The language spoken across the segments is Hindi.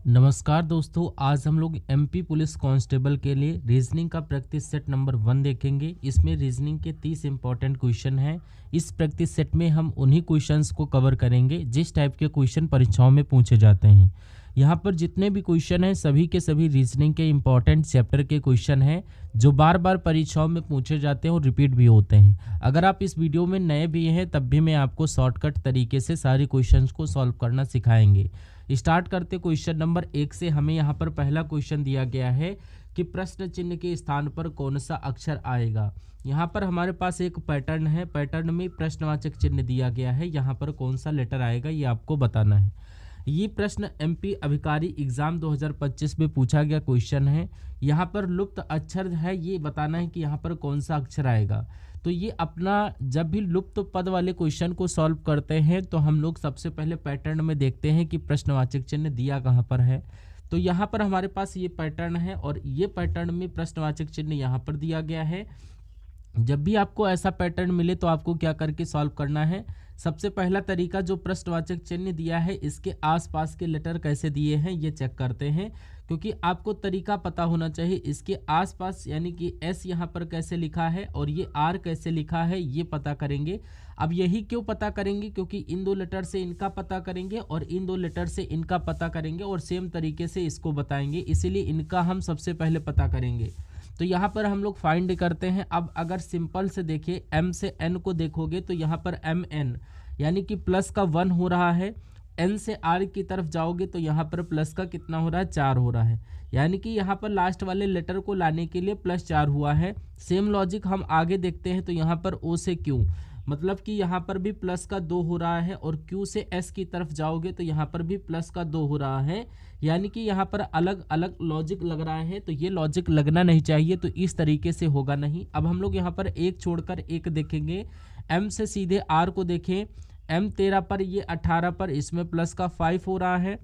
नमस्कार दोस्तों, आज हम लोग एमपी पुलिस कांस्टेबल के लिए रीजनिंग का प्रैक्टिस सेट नंबर 1 देखेंगे। इसमें रीजनिंग के 30 इंपॉर्टेंट क्वेश्चन हैं। इस प्रैक्टिस सेट में हम उन्हीं क्वेश्चंस को कवर करेंगे जिस टाइप के क्वेश्चन परीक्षाओं में पूछे जाते हैं। यहाँ पर जितने भी क्वेश्चन हैं सभी के सभी रीजनिंग के इंपॉर्टेंट चैप्टर के क्वेश्चन हैं जो बार बार परीक्षाओं में पूछे जाते हैं और रिपीट भी होते हैं। अगर आप इस वीडियो में नए भी हैं तब भी मैं आपको शॉर्टकट तरीके से सारे क्वेश्चंस को सॉल्व करना सिखाएंगे। स्टार्ट करते क्वेश्चन नंबर 1 से। हमें यहाँ पर पहला क्वेश्चन दिया गया है कि प्रश्न चिन्ह के स्थान पर कौन सा अक्षर आएगा। यहाँ पर हमारे पास एक पैटर्न है, पैटर्न में प्रश्नवाचक चिन्ह दिया गया है। यहाँ पर कौन सा लेटर आएगा ये आपको बताना है। ये प्रश्न एमपी अभिकारी एग्जाम 2025 में पूछा गया क्वेश्चन है। यहाँ पर लुप्त अक्षर है, ये बताना है कि यहाँ पर कौन सा अक्षर आएगा। तो ये अपना जब भी लुप्त पद वाले क्वेश्चन को सॉल्व करते हैं तो हम लोग सबसे पहले पैटर्न में देखते हैं कि प्रश्नवाचक चिन्ह दिया कहाँ पर है। तो यहाँ पर हमारे पास ये पैटर्न है और ये पैटर्न में प्रश्नवाचक चिन्ह यहाँ पर दिया गया है। जब भी आपको ऐसा पैटर्न मिले तो आपको क्या करके सॉल्व करना है। सबसे पहला तरीका, जो प्रश्नवाचक चिन्ह दिया है इसके आसपास के लेटर कैसे दिए हैं ये चेक करते हैं, क्योंकि आपको तरीका पता होना चाहिए। इसके आसपास यानी कि एस यहाँ पर कैसे लिखा है और ये आर कैसे लिखा है ये पता करेंगे। अब यही क्यों पता करेंगे, क्योंकि इन दो लेटर से इनका पता करेंगे और इन दो लेटर से इनका पता करेंगे और सेम तरीके से इसको बताएंगे, इसीलिए इनका हम सबसे पहले पता करेंगे। तो यहाँ पर हम लोग फाइंड करते हैं। अब अगर सिंपल से देखिए, एम से एन को देखोगे तो यहाँ पर एम एन यानी कि प्लस का 1 हो रहा है। एन से आर की तरफ जाओगे तो यहाँ पर प्लस का कितना हो रहा है, 4 हो रहा है। यानी कि यहाँ पर लास्ट वाले लेटर को लाने के लिए +4 हुआ है। सेम लॉजिक हम आगे देखते हैं तो यहाँ पर ओ से क्यू, मतलब कि यहाँ पर भी प्लस का 2 हो रहा है और क्यू से एस की तरफ जाओगे तो यहाँ पर भी प्लस का 2 हो रहा है। यानी कि यहाँ पर अलग अलग लॉजिक लग रहा है, तो ये लॉजिक लगना नहीं चाहिए, तो इस तरीके से होगा नहीं। अब हम लोग यहाँ पर एक छोड़कर एक देखेंगे। एम से सीधे आर को देखें, एम 13 पर, ये 18 पर, इसमें प्लस का 5 हो रहा है।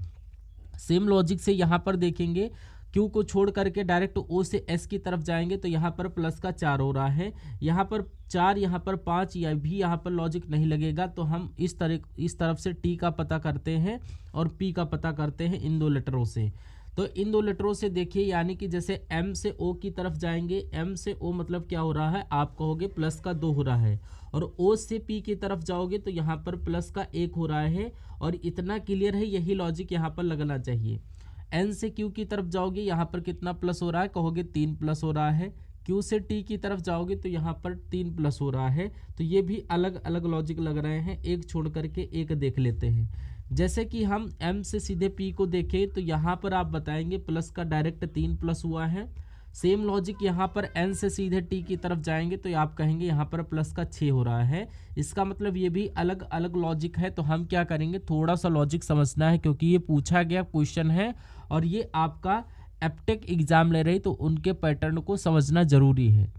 सेम लॉजिक से यहाँ पर देखेंगे, क्यू को छोड़ करके डायरेक्ट ओ से एस की तरफ जाएंगे तो यहाँ पर प्लस का 4 हो रहा है। यहाँ पर 4, यहाँ पर 5, या भी यहाँ पर लॉजिक नहीं लगेगा। तो हम इस तरफ से टी का पता करते हैं और पी का पता करते हैं इन दो लेटरों से। तो इन दो लेटरों से देखिए, यानी कि जैसे एम से ओ की तरफ जाएंगे, एम से ओ मतलब क्या हो रहा है, आप कहोगे प्लस का 2 हो रहा है। और ओ से पी की तरफ जाओगे तो यहाँ पर प्लस का 1 हो रहा है। और इतना क्लियर है, यही लॉजिक यहाँ पर लगना चाहिए। एन से क्यू की तरफ जाओगे, यहाँ पर कितना प्लस हो रहा है, कहोगे 3 प्लस हो रहा है। क्यू से टी की तरफ जाओगे तो यहाँ पर 3 प्लस हो रहा है। तो ये भी अलग अलग लॉजिक लग रहे हैं, एक छोड़ करके एक देख लेते हैं। जैसे कि हम एम से सीधे पी को देखें तो यहाँ पर आप बताएंगे प्लस का डायरेक्ट 3 प्लस हुआ है। सेम लॉजिक यहाँ पर एन से सीधे टी की तरफ जाएंगे तो आप कहेंगे यहाँ पर प्लस का 6 हो रहा है। इसका मतलब ये भी अलग अलग लॉजिक है। तो हम क्या करेंगे, थोड़ा सा लॉजिक समझना है, क्योंकि ये पूछा गया क्वेश्चन है और ये आपका एप्टेक एग्जाम ले रही, तो उनके पैटर्न को समझना जरूरी है।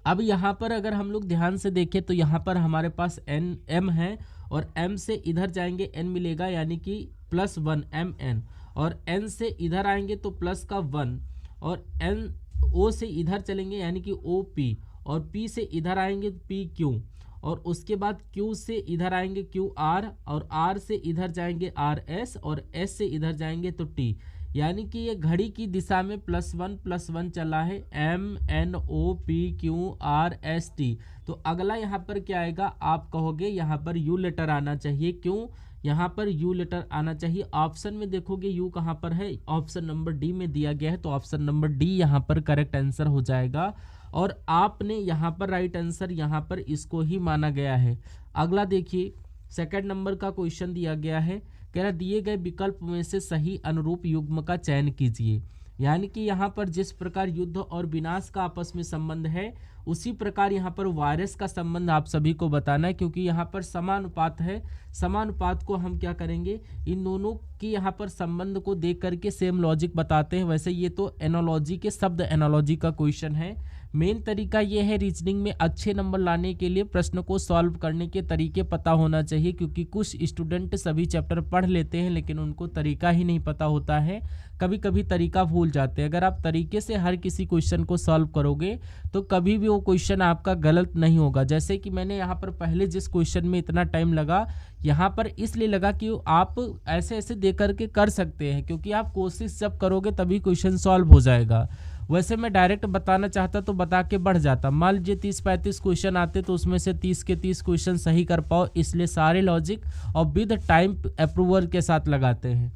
अब यहाँ पर अगर हम लोग ध्यान से देखें तो यहाँ पर हमारे पास एन एम है और एम से इधर जाएंगे एन मिलेगा, यानी कि +1 एम एन। और एन से इधर आएंगे तो प्लस का 1, और एन ओ से इधर चलेंगे यानी कि ओ पी, और पी से इधर आएंगे तो पी क्यू, और उसके बाद क्यू से इधर आएंगे क्यू आर, और आर से इधर जाएंगे आर एस, और एस से इधर जाएंगे तो टी। यानी कि ये घड़ी की दिशा में +1 चला है, M N O P Q R S T. तो अगला यहाँ पर क्या आएगा, आप कहोगे यहाँ पर यू लेटर आना चाहिए। क्यों यहाँ पर यू लेटर आना चाहिए? ऑप्शन में देखोगे यू कहाँ पर है, ऑप्शन नंबर डी में दिया गया है, तो ऑप्शन नंबर डी यहाँ पर करेक्ट आंसर हो जाएगा। और आपने यहाँ पर राइट आंसर यहाँ पर इसको ही माना गया है। अगला देखिए, सेकंड नंबर का क्वेश्चन दिया गया है, कह रहा दिए गए विकल्प में से सही अनुरूप युग्म का चयन कीजिए। यानी कि यहाँ पर जिस प्रकार युद्ध और विनाश का आपस में संबंध है, उसी प्रकार यहाँ पर वायरस का संबंध आप सभी को बताना है, क्योंकि यहाँ पर समानुपात है। समानुपात को हम क्या करेंगे, इन दोनों की यहाँ पर संबंध को देख करके सेम लॉजिक बताते हैं। वैसे ये तो एनालॉजी के शब्द एनालॉजी का क्वेश्चन है। मेन तरीका ये है रीजनिंग में अच्छे नंबर लाने के लिए प्रश्न को सॉल्व करने के तरीके पता होना चाहिए, क्योंकि कुछ स्टूडेंट सभी चैप्टर पढ़ लेते हैं लेकिन उनको तरीका ही नहीं पता होता है, कभी कभी तरीका भूल जाते हैं। अगर आप तरीके से हर किसी क्वेश्चन को सॉल्व करोगे तो कभी भी वो वो क्वेश्चन आपका गलत नहीं होगा। जैसे कि मैंने यहाँ पर पहले जिस क्वेश्चन में इतना टाइम लगा, यहाँ पर इसलिए लगा कि आप ऐसे ऐसे दे करके कर सकते हैं, क्योंकि आप कोशिश जब करोगे तभी क्वेश्चन सॉल्व हो जाएगा। वैसे मैं डायरेक्ट बताना चाहता तो बता के बढ़ जाता। मान लीजिए 30-35 क्वेश्चन आते तो उसमें से 30 के 30 क्वेश्चन सही कर पाओ, इसलिए सारे लॉजिक और विद टाइम अप्रूवल के साथ लगाते हैं।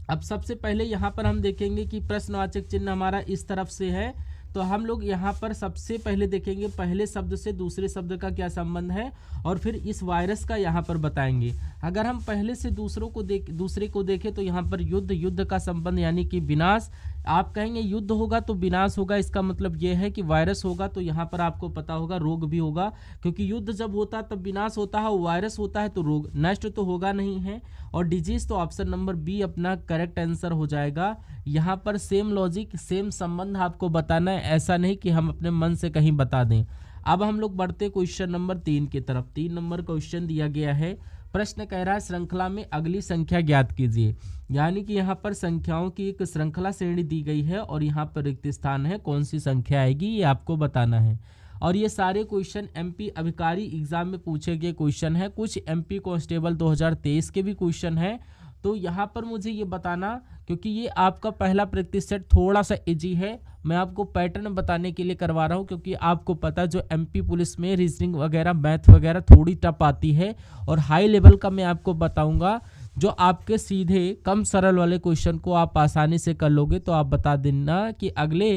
अब सबसे पहले यहाँ पर हम देखेंगे कि प्रश्नवाचक चिन्ह हमारा इस तरफ से है, तो हम लोग यहाँ पर सबसे पहले देखेंगे पहले शब्द से दूसरे शब्द का क्या संबंध है, और फिर इस वायरस का यहाँ पर बताएंगे। अगर हम पहले से दूसरे को देखें तो यहाँ पर युद्ध का संबंध यानी कि विनाश। आप कहेंगे युद्ध होगा तो विनाश होगा, इसका मतलब ये है कि वायरस होगा तो यहाँ पर आपको पता होगा रोग भी होगा, क्योंकि युद्ध जब होता है तब विनाश होता है, वायरस होता है तो रोग, नष्ट तो होगा नहीं है। और डिजीज तो ऑप्शन नंबर बी अपना करेक्ट आंसर हो जाएगा। यहाँ पर सेम लॉजिक सेम संबंध आपको बताना है, ऐसा नहीं कि हम अपने मन से कहीं बता दें। अब हम लोग बढ़ते क्वेश्चन नंबर 3 की तरफ। 3 नंबर क्वेश्चन दिया गया है, प्रश्न कह रहा है श्रृंखला में अगली संख्या ज्ञात कीजिए। यानी कि यहाँ पर संख्याओं की एक श्रृंखला श्रेणी दी गई है और यहाँ पर रिक्त स्थान है, कौन सी संख्या आएगी ये आपको बताना है। और ये सारे क्वेश्चन एमपी अधिकारी एग्जाम में पूछे गए क्वेश्चन है, कुछ एमपी कांस्टेबल 2023 के भी क्वेश्चन है। तो यहाँ पर मुझे ये बताना, क्योंकि ये आपका पहला प्रैक्टिस सेट थोड़ा सा इजी है, मैं आपको पैटर्न बताने के लिए करवा रहा हूँ, क्योंकि आपको पता जो एमपी पुलिस में रीजनिंग वगैरह मैथ वगैरह थोड़ी टफ आती है, और हाई लेवल का मैं आपको बताऊंगा जो आपके सीधे कम सरल वाले क्वेश्चन को आप आसानी से कर लोगे। तो आप बता देना कि अगले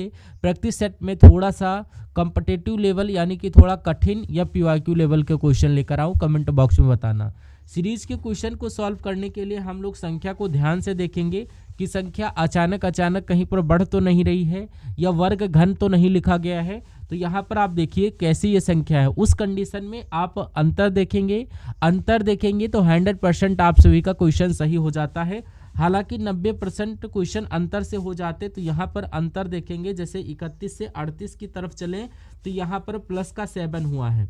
प्रैक्टिस सेट में थोड़ा सा कॉम्पिटिटिव लेवल यानी कि थोड़ा कठिन या पीवाईक्यू लेवल के क्वेश्चन लेकर आऊँ, कमेंट बॉक्स में बताना। सीरीज के क्वेश्चन को सॉल्व करने के लिए हम लोग संख्या को ध्यान से देखेंगे कि संख्या अचानक कहीं पर बढ़ तो नहीं रही है, या वर्ग घन तो नहीं लिखा गया है। तो यहाँ पर आप देखिए कैसी ये संख्या है, उस कंडीशन में आप अंतर देखेंगे तो 100% आप सभी का क्वेश्चन सही हो जाता है। हालांकि 90% क्वेश्चन अंतर से हो जाते, तो यहाँ पर अंतर देखेंगे। जैसे 31 से 38 की तरफ चलें तो यहाँ पर प्लस का 7 हुआ है।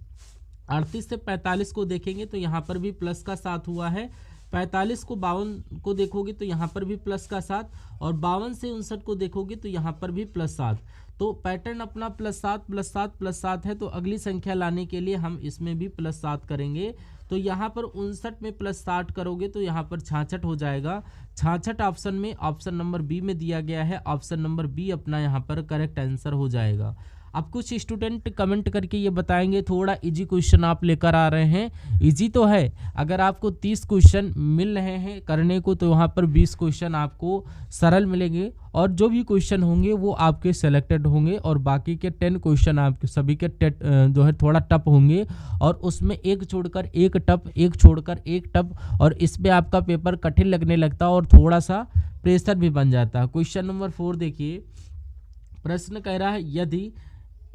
38 से 45 को देखेंगे तो यहाँ पर भी प्लस का 7 हुआ है। 45 को 52 को देखोगे तो यहाँ पर भी प्लस का 7, और 52 से 59 को देखोगे तो यहाँ पर भी +7। तो पैटर्न अपना +7 है। तो अगली संख्या लाने के लिए हम इसमें भी +7 करेंगे। तो यहाँ पर 59 में +60 करोगे तो यहाँ पर 66 हो जाएगा। 66 ऑप्शन में ऑप्शन नंबर बी में दिया गया है, ऑप्शन नंबर बी अपना यहाँ पर करेक्ट आंसर हो जाएगा। अब कुछ स्टूडेंट कमेंट करके ये बताएंगे थोड़ा इजी क्वेश्चन आप लेकर आ रहे हैं। इजी तो है, अगर आपको 30 क्वेश्चन मिल रहे हैं करने को तो वहाँ पर 20 क्वेश्चन आपको सरल मिलेंगे, और जो भी क्वेश्चन होंगे वो आपके सेलेक्टेड होंगे, और बाकी के 10 क्वेश्चन आपके सभी के जो है थोड़ा टफ होंगे, और उसमें एक छोड़कर एक टफ, और इसमें आपका पेपर कठिन लगने लगता है और थोड़ा सा प्रेशर भी बन जाता है। क्वेश्चन नंबर 4 देखिए, प्रश्न कह रहा है यदि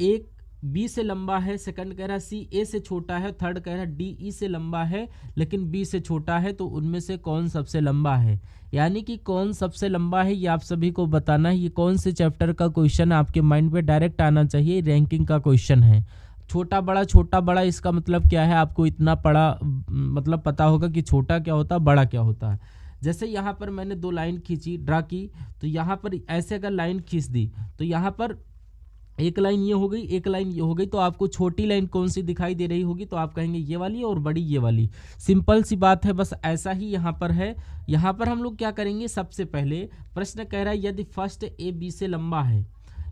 एक बी से लंबा है, सेकंड कह रहा है सी ए से छोटा है, थर्ड कह रहा है डी ई से लंबा है लेकिन बी से छोटा है, तो उनमें से कौन सबसे लंबा है। यानी कि कौन सबसे लंबा है ये आप सभी को बताना है। ये कौन से चैप्टर का क्वेश्चन आपके माइंड पे डायरेक्ट आना चाहिए, रैंकिंग का क्वेश्चन है। छोटा बड़ा इसका मतलब क्या है, आपको इतना पढ़ा मतलब पता होगा कि छोटा क्या होता है बड़ा क्या होता है। जैसे यहाँ पर मैंने 2 लाइन खींची ड्रा की, तो यहाँ पर ऐसे अगर लाइन खींच दी तो यहाँ पर एक लाइन ये हो गई, एक लाइन ये हो गई, तो आपको छोटी लाइन कौन सी दिखाई दे रही होगी, तो आप कहेंगे ये वाली, और बड़ी ये वाली। सिंपल सी बात है, बस ऐसा ही यहाँ पर है। यहाँ पर हम लोग क्या करेंगे, सबसे पहले प्रश्न कह रहा है यदि फर्स्ट ए बी से लंबा है,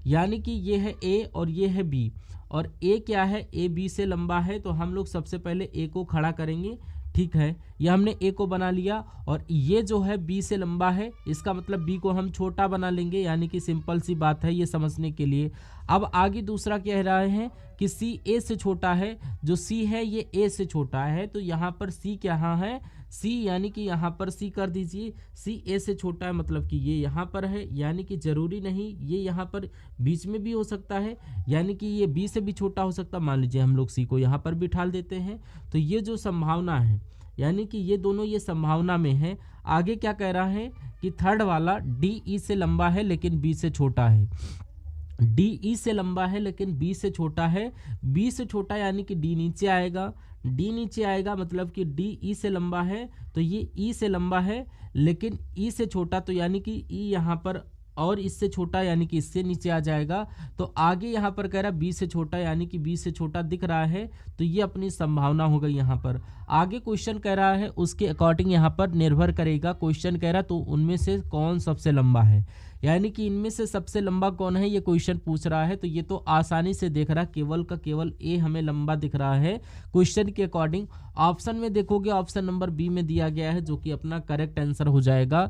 यानी कि ये है ए और ये है बी, और ए क्या है, ए बी से लंबा है, तो हम लोग सबसे पहले ए को खड़ा करेंगे। ठीक है, ये हमने ए को बना लिया, और ये जो है बी से लंबा है, इसका मतलब बी को हम छोटा बना लेंगे, यानी कि सिंपल सी बात है ये समझने के लिए। अब आगे दूसरा कह रहे हैं कि सी ए से छोटा है, जो सी है ये ए से छोटा है, तो यहाँ पर सी क्या है, सी यानी कि यहाँ पर सी कर दीजिए। सी ए से छोटा है मतलब कि ये यहाँ पर है, यानी कि जरूरी नहीं ये यहाँ पर बीच में भी हो सकता है, यानी कि ये बी से भी छोटा हो सकता है। मान लीजिए हम लोग सी को यहाँ पर बिठा देते हैं, तो ये जो संभावना है, यानी कि ये दोनों ये संभावना में है। आगे क्या कह रहा है कि थर्ड वाला डी ई से लंबा है लेकिन बी से छोटा है। डी ई से लंबा है लेकिन बी से छोटा है, बी से छोटा यानी कि डी नीचे आएगा, डी नीचे आएगा मतलब कि डी ई से लंबा है, तो ये ई से लंबा है लेकिन ई से छोटा, तो यानी कि ई यहाँ पर और इससे छोटा यानी कि इससे नीचे आ जाएगा। तो आगे यहाँ पर कह रहा है 20 से छोटा यानी कि 20 से छोटा दिख रहा है, तो ये अपनी संभावना हो गई यहाँ पर। आगे क्वेश्चन कह रहा है उसके अकॉर्डिंग यहाँ पर निर्भर करेगा। क्वेश्चन कह रहा तो उनमें से कौन सबसे लंबा है, यानी कि इनमें से सबसे लंबा कौन है ये क्वेश्चन पूछ रहा है। तो ये तो आसानी से देख रहा, केवल का केवल ए हमें लंबा दिख रहा है क्वेश्चन के अकॉर्डिंग। ऑप्शन में देखोगे ऑप्शन नंबर बी में दिया गया है, जो कि अपना करेक्ट आंसर हो जाएगा।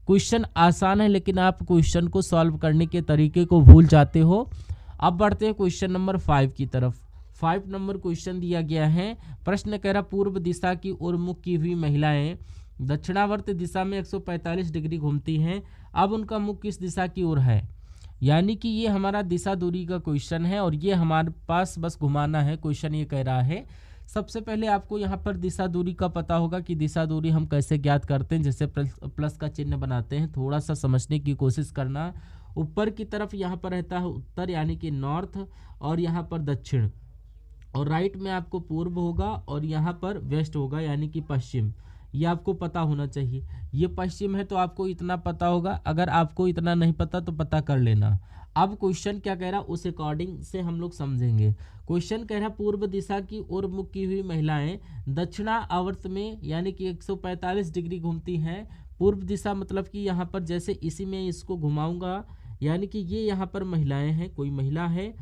क्वेश्चन आसान है लेकिन आप क्वेश्चन को सॉल्व करने के तरीके को भूल जाते हो। अब बढ़ते हैं क्वेश्चन नंबर 5 की तरफ। 5 नंबर क्वेश्चन दिया गया है। प्रश्न कह रहा पूर्व दिशा की ओर मुख की हुई महिलाएं दक्षिणावर्त दिशा में 145 डिग्री घूमती हैं, अब उनका मुख किस दिशा की ओर है। यानी कि ये हमारा दिशा दूरी का क्वेश्चन है और ये हमारे पास बस घुमाना है। क्वेश्चन ये कह रहा है सबसे पहले आपको यहाँ पर दिशा दूरी का पता होगा कि दिशा दूरी हम कैसे ज्ञात करते हैं, जैसे प्लस का चिन्ह बनाते हैं। थोड़ा सा समझने की कोशिश करना। ऊपर की तरफ यहाँ पर रहता है उत्तर यानी कि नॉर्थ, और यहाँ पर दक्षिण, और राइट में आपको पूर्व होगा, और यहाँ पर वेस्ट होगा यानी कि पश्चिम। ये आपको पता होना चाहिए। ये पश्चिम है तो आपको इतना पता होगा, अगर आपको इतना नहीं पता तो पता कर लेना। अब क्वेश्चन क्या कह रहा उस अकॉर्डिंग से हम लोग समझेंगे। क्वेश्चन कह रहा पूर्व दिशा की ओर मुख की हुई महिलाएं दक्षिणा आवर्त में यानी कि 145 डिग्री घूमती हैं। पूर्व दिशा मतलब कि यहाँ पर जैसे इसी में इसको घुमाऊंगा, यानी कि ये यहाँ पर महिलाएं हैं, कोई महिला है,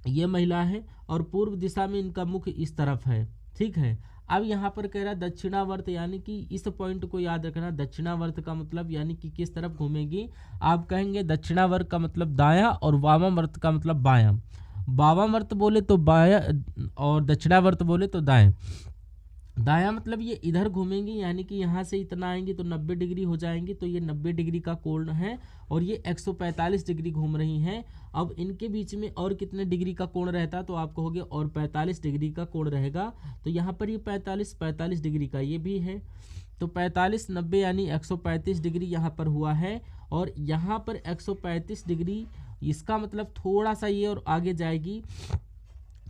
ये महिला है, और पूर्व दिशा में इनका मुख इस तरफ है। ठीक है। अब यहाँ पर कह रहा है दक्षिणावर्त, यानी कि इस पॉइंट को याद रखना। दक्षिणावर्त का मतलब यानी कि किस तरफ घूमेगी। आप कहेंगे दक्षिणावर्त का मतलब दायां और वामावर्त का मतलब बायां। वामावर्त बोले तो बायां और दक्षिणावर्त बोले तो दाएं। दायां मतलब ये इधर घूमेंगी, यानी कि यहाँ से इतना आएंगी तो 90 डिग्री हो जाएंगी, तो ये 90 डिग्री का कोण है, और ये 145 डिग्री घूम रही हैं। अब इनके बीच में और कितने डिग्री का कोण रहता तो आप कहोगे और 45 डिग्री का कोण रहेगा। तो यहाँ पर ये 45 डिग्री का ये भी है, तो 45 90 यानी 135 डिग्री यहाँ पर हुआ है, और यहाँ पर 135 डिग्री, इसका मतलब थोड़ा सा ये और आगे जाएगी,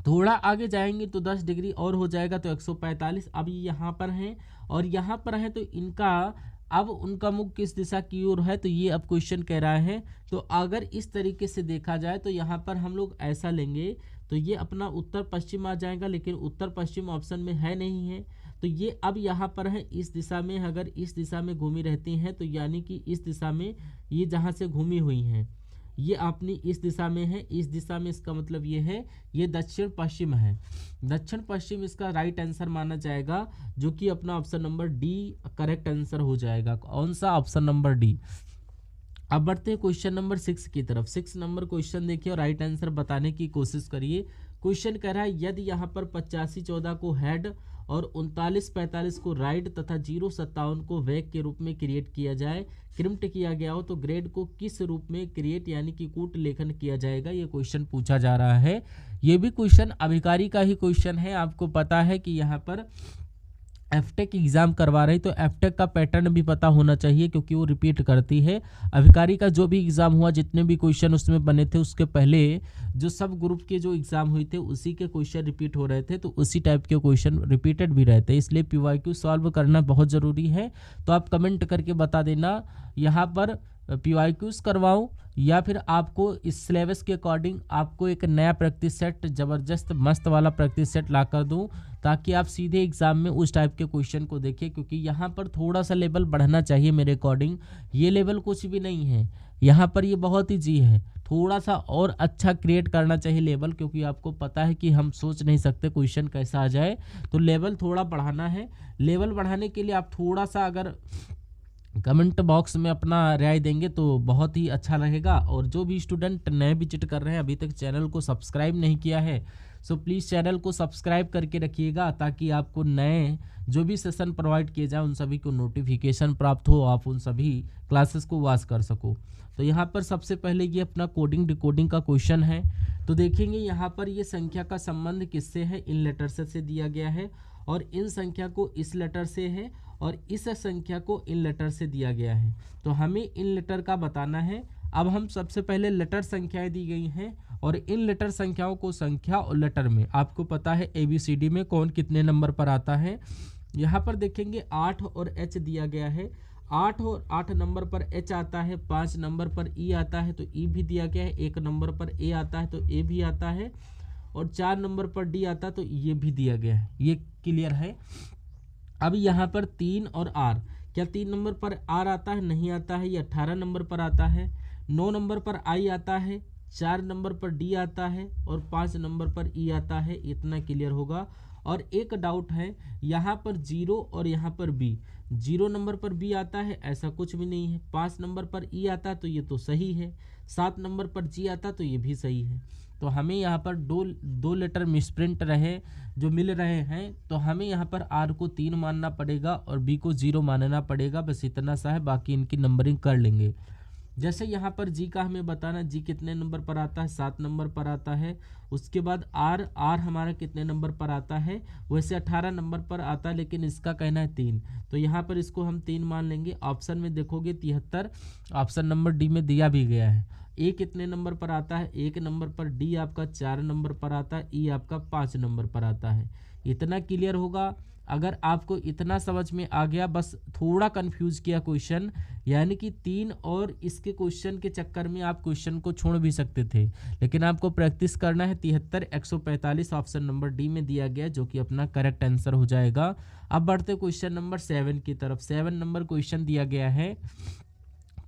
थोड़ा आगे जाएंगे तो 10 डिग्री और हो जाएगा, तो 145। अब यहाँ पर हैं और यहाँ पर है, तो इनका अब उनका मुख किस दिशा की ओर है, तो ये अब क्वेश्चन कह रहा है। तो अगर इस तरीके से देखा जाए तो यहाँ पर हम लोग ऐसा लेंगे तो ये अपना उत्तर पश्चिम आ जाएगा, लेकिन उत्तर पश्चिम ऑप्शन में है नहीं है, तो ये अब यहाँ पर है इस दिशा में। अगर इस दिशा में घूमी रहती हैं तो यानी कि इस दिशा में ये जहाँ से घूमी हुई हैं ये अपनी इस दिशा में है, इस दिशा में, इसका मतलब ये है ये दक्षिण पश्चिम है। दक्षिण पश्चिम इसका राइट आंसर माना जाएगा, जो कि अपना option number D correct answer हो जाएगा। कौन सा? Option number D. अब बढ़ते हैं क्वेश्चन नंबर 6 की तरफ। 6 नंबर क्वेश्चन देखिए और राइट आंसर बताने की कोशिश करिए। क्वेश्चन कह रहा है यदि यहाँ पर 85-14 को हेड और 39-45 को राइट तथा 0-57 को वेक के रूप में क्रिएट किया जाए, क्रिम्ट किया गया हो, तो ग्रेड को किस रूप में क्रिएट यानी कि कूट लेखन किया जाएगा, ये क्वेश्चन पूछा जा रहा है। ये भी क्वेश्चन अभिकारी का ही क्वेश्चन है। आपको पता है कि यहाँ पर एफटेक एग्जाम करवा रही, तो एफटेक का पैटर्न भी पता होना चाहिए क्योंकि वो रिपीट करती है। अभिकारी का जो भी एग्जाम हुआ, जितने भी क्वेश्चन उसमें बने थे, उसके पहले जो सब ग्रुप के जो एग्जाम हुए थे उसी के क्वेश्चन रिपीट हो रहे थे, तो उसी टाइप के क्वेश्चन रिपीटेड भी रहते हैं, इसलिए पीवाईक्यू सॉल्व करना बहुत ज़रूरी है। तो आप कमेंट करके बता देना यहाँ पर पीवाईक्यूज करवाऊँ या फिर आपको इस सिलेबस के अकॉर्डिंग आपको एक नया प्रैक्टिस सेट, ज़बरदस्त मस्त वाला प्रैक्टिस सेट ला कर दूँ, ताकि आप सीधे एग्जाम में उस टाइप के क्वेश्चन को देखें। क्योंकि यहाँ पर थोड़ा सा लेवल बढ़ना चाहिए मेरे अकॉर्डिंग। ये लेवल कुछ भी नहीं है, यहाँ पर ये बहुत ही जी है, थोड़ा सा और अच्छा क्रिएट करना चाहिए लेवल, क्योंकि आपको पता है कि हम सोच नहीं सकते क्वेश्चन कैसा आ जाए, तो लेवल थोड़ा बढ़ाना है। लेवल बढ़ाने के लिए आप थोड़ा सा अगर कमेंट बॉक्स में अपना राय देंगे तो बहुत ही अच्छा रहेगा। और जो भी स्टूडेंट नए विजिट कर रहे हैं, अभी तक चैनल को सब्सक्राइब नहीं किया है, सो प्लीज़ चैनल को सब्सक्राइब करके रखिएगा, ताकि आपको नए जो भी सेशन प्रोवाइड किए जाए उन सभी को नोटिफिकेशन प्राप्त हो, आप उन सभी क्लासेस को वॉच कर सको। तो यहाँ पर सबसे पहले ये अपना कोडिंग डिकोडिंग का क्वेश्चन है। तो देखेंगे यहाँ पर ये संख्या का संबंध किससे है, इन लेटर से दिया गया है, और इन संख्या को इस लेटर से है, और इस संख्या को इन लेटर से दिया गया है। तो हमें इन लेटर का बताना है। अब हम सबसे पहले लेटर संख्याएं दी गई हैं, और इन लेटर संख्याओं को संख्या और लेटर में आपको पता है ABCD में कौन कितने नंबर पर आता है। यहाँ पर देखेंगे 8 और H दिया गया है। 8 और 8 नंबर पर H आता है, 5 नंबर पर E आता है तो E भी दिया गया है, 1 नंबर पर A आता है तो A भी आता है, और 4 नंबर पर D आता है तो ये भी दिया गया है। ये क्लियर है। अब यहाँ पर 3 और R, क्या 3 नंबर पर R आता है? नहीं आता है। ये 18 नंबर पर आता है। 9 नंबर पर I आता है, 4 नंबर पर D आता है और 5 नंबर पर E आता है। इतना क्लियर होगा। और एक डाउट है, यहाँ पर 0 और यहाँ पर B, 0 नंबर पर B आता है, ऐसा कुछ भी नहीं है। 5 नंबर पर E आता है तो ये तो सही है। 7 नंबर पर G आता तो ये भी सही है। तो हमें यहाँ पर दो लेटर मिसप्रिंट रहे जो मिल रहे हैं, तो हमें यहाँ पर R को 3 मानना पड़ेगा और B को 0 मानना पड़ेगा। बस इतना सा है, बाकी इनकी नंबरिंग कर लेंगे। जैसे यहाँ पर G का हमें बताना, G कितने नंबर पर आता है? 7 नंबर पर आता है। उसके बाद R हमारा कितने नंबर पर आता है? वैसे 18 नंबर पर आता है, लेकिन इसका कहना है 3, तो यहाँ पर इसको हम 3 मान लेंगे। ऑप्शन में देखोगे 73, ऑप्शन नंबर डी में दिया भी गया है। ए कितने नंबर पर आता है? 1 नंबर पर। डी आपका 4 नंबर पर आता है। ई आपका 5 नंबर पर आता है। इतना क्लियर होगा। अगर आपको इतना समझ में आ गया, बस थोड़ा कंफ्यूज किया क्वेश्चन, यानी कि 3 और इसके क्वेश्चन के चक्कर में आप क्वेश्चन को छोड़ भी सकते थे, लेकिन आपको प्रैक्टिस करना है। 73 145 ऑप्शन नंबर डी में दिया गया, जो कि अपना करेक्ट आंसर हो जाएगा। अब बढ़ते क्वेश्चन नंबर 7 की तरफ। 7 नंबर क्वेश्चन दिया गया है।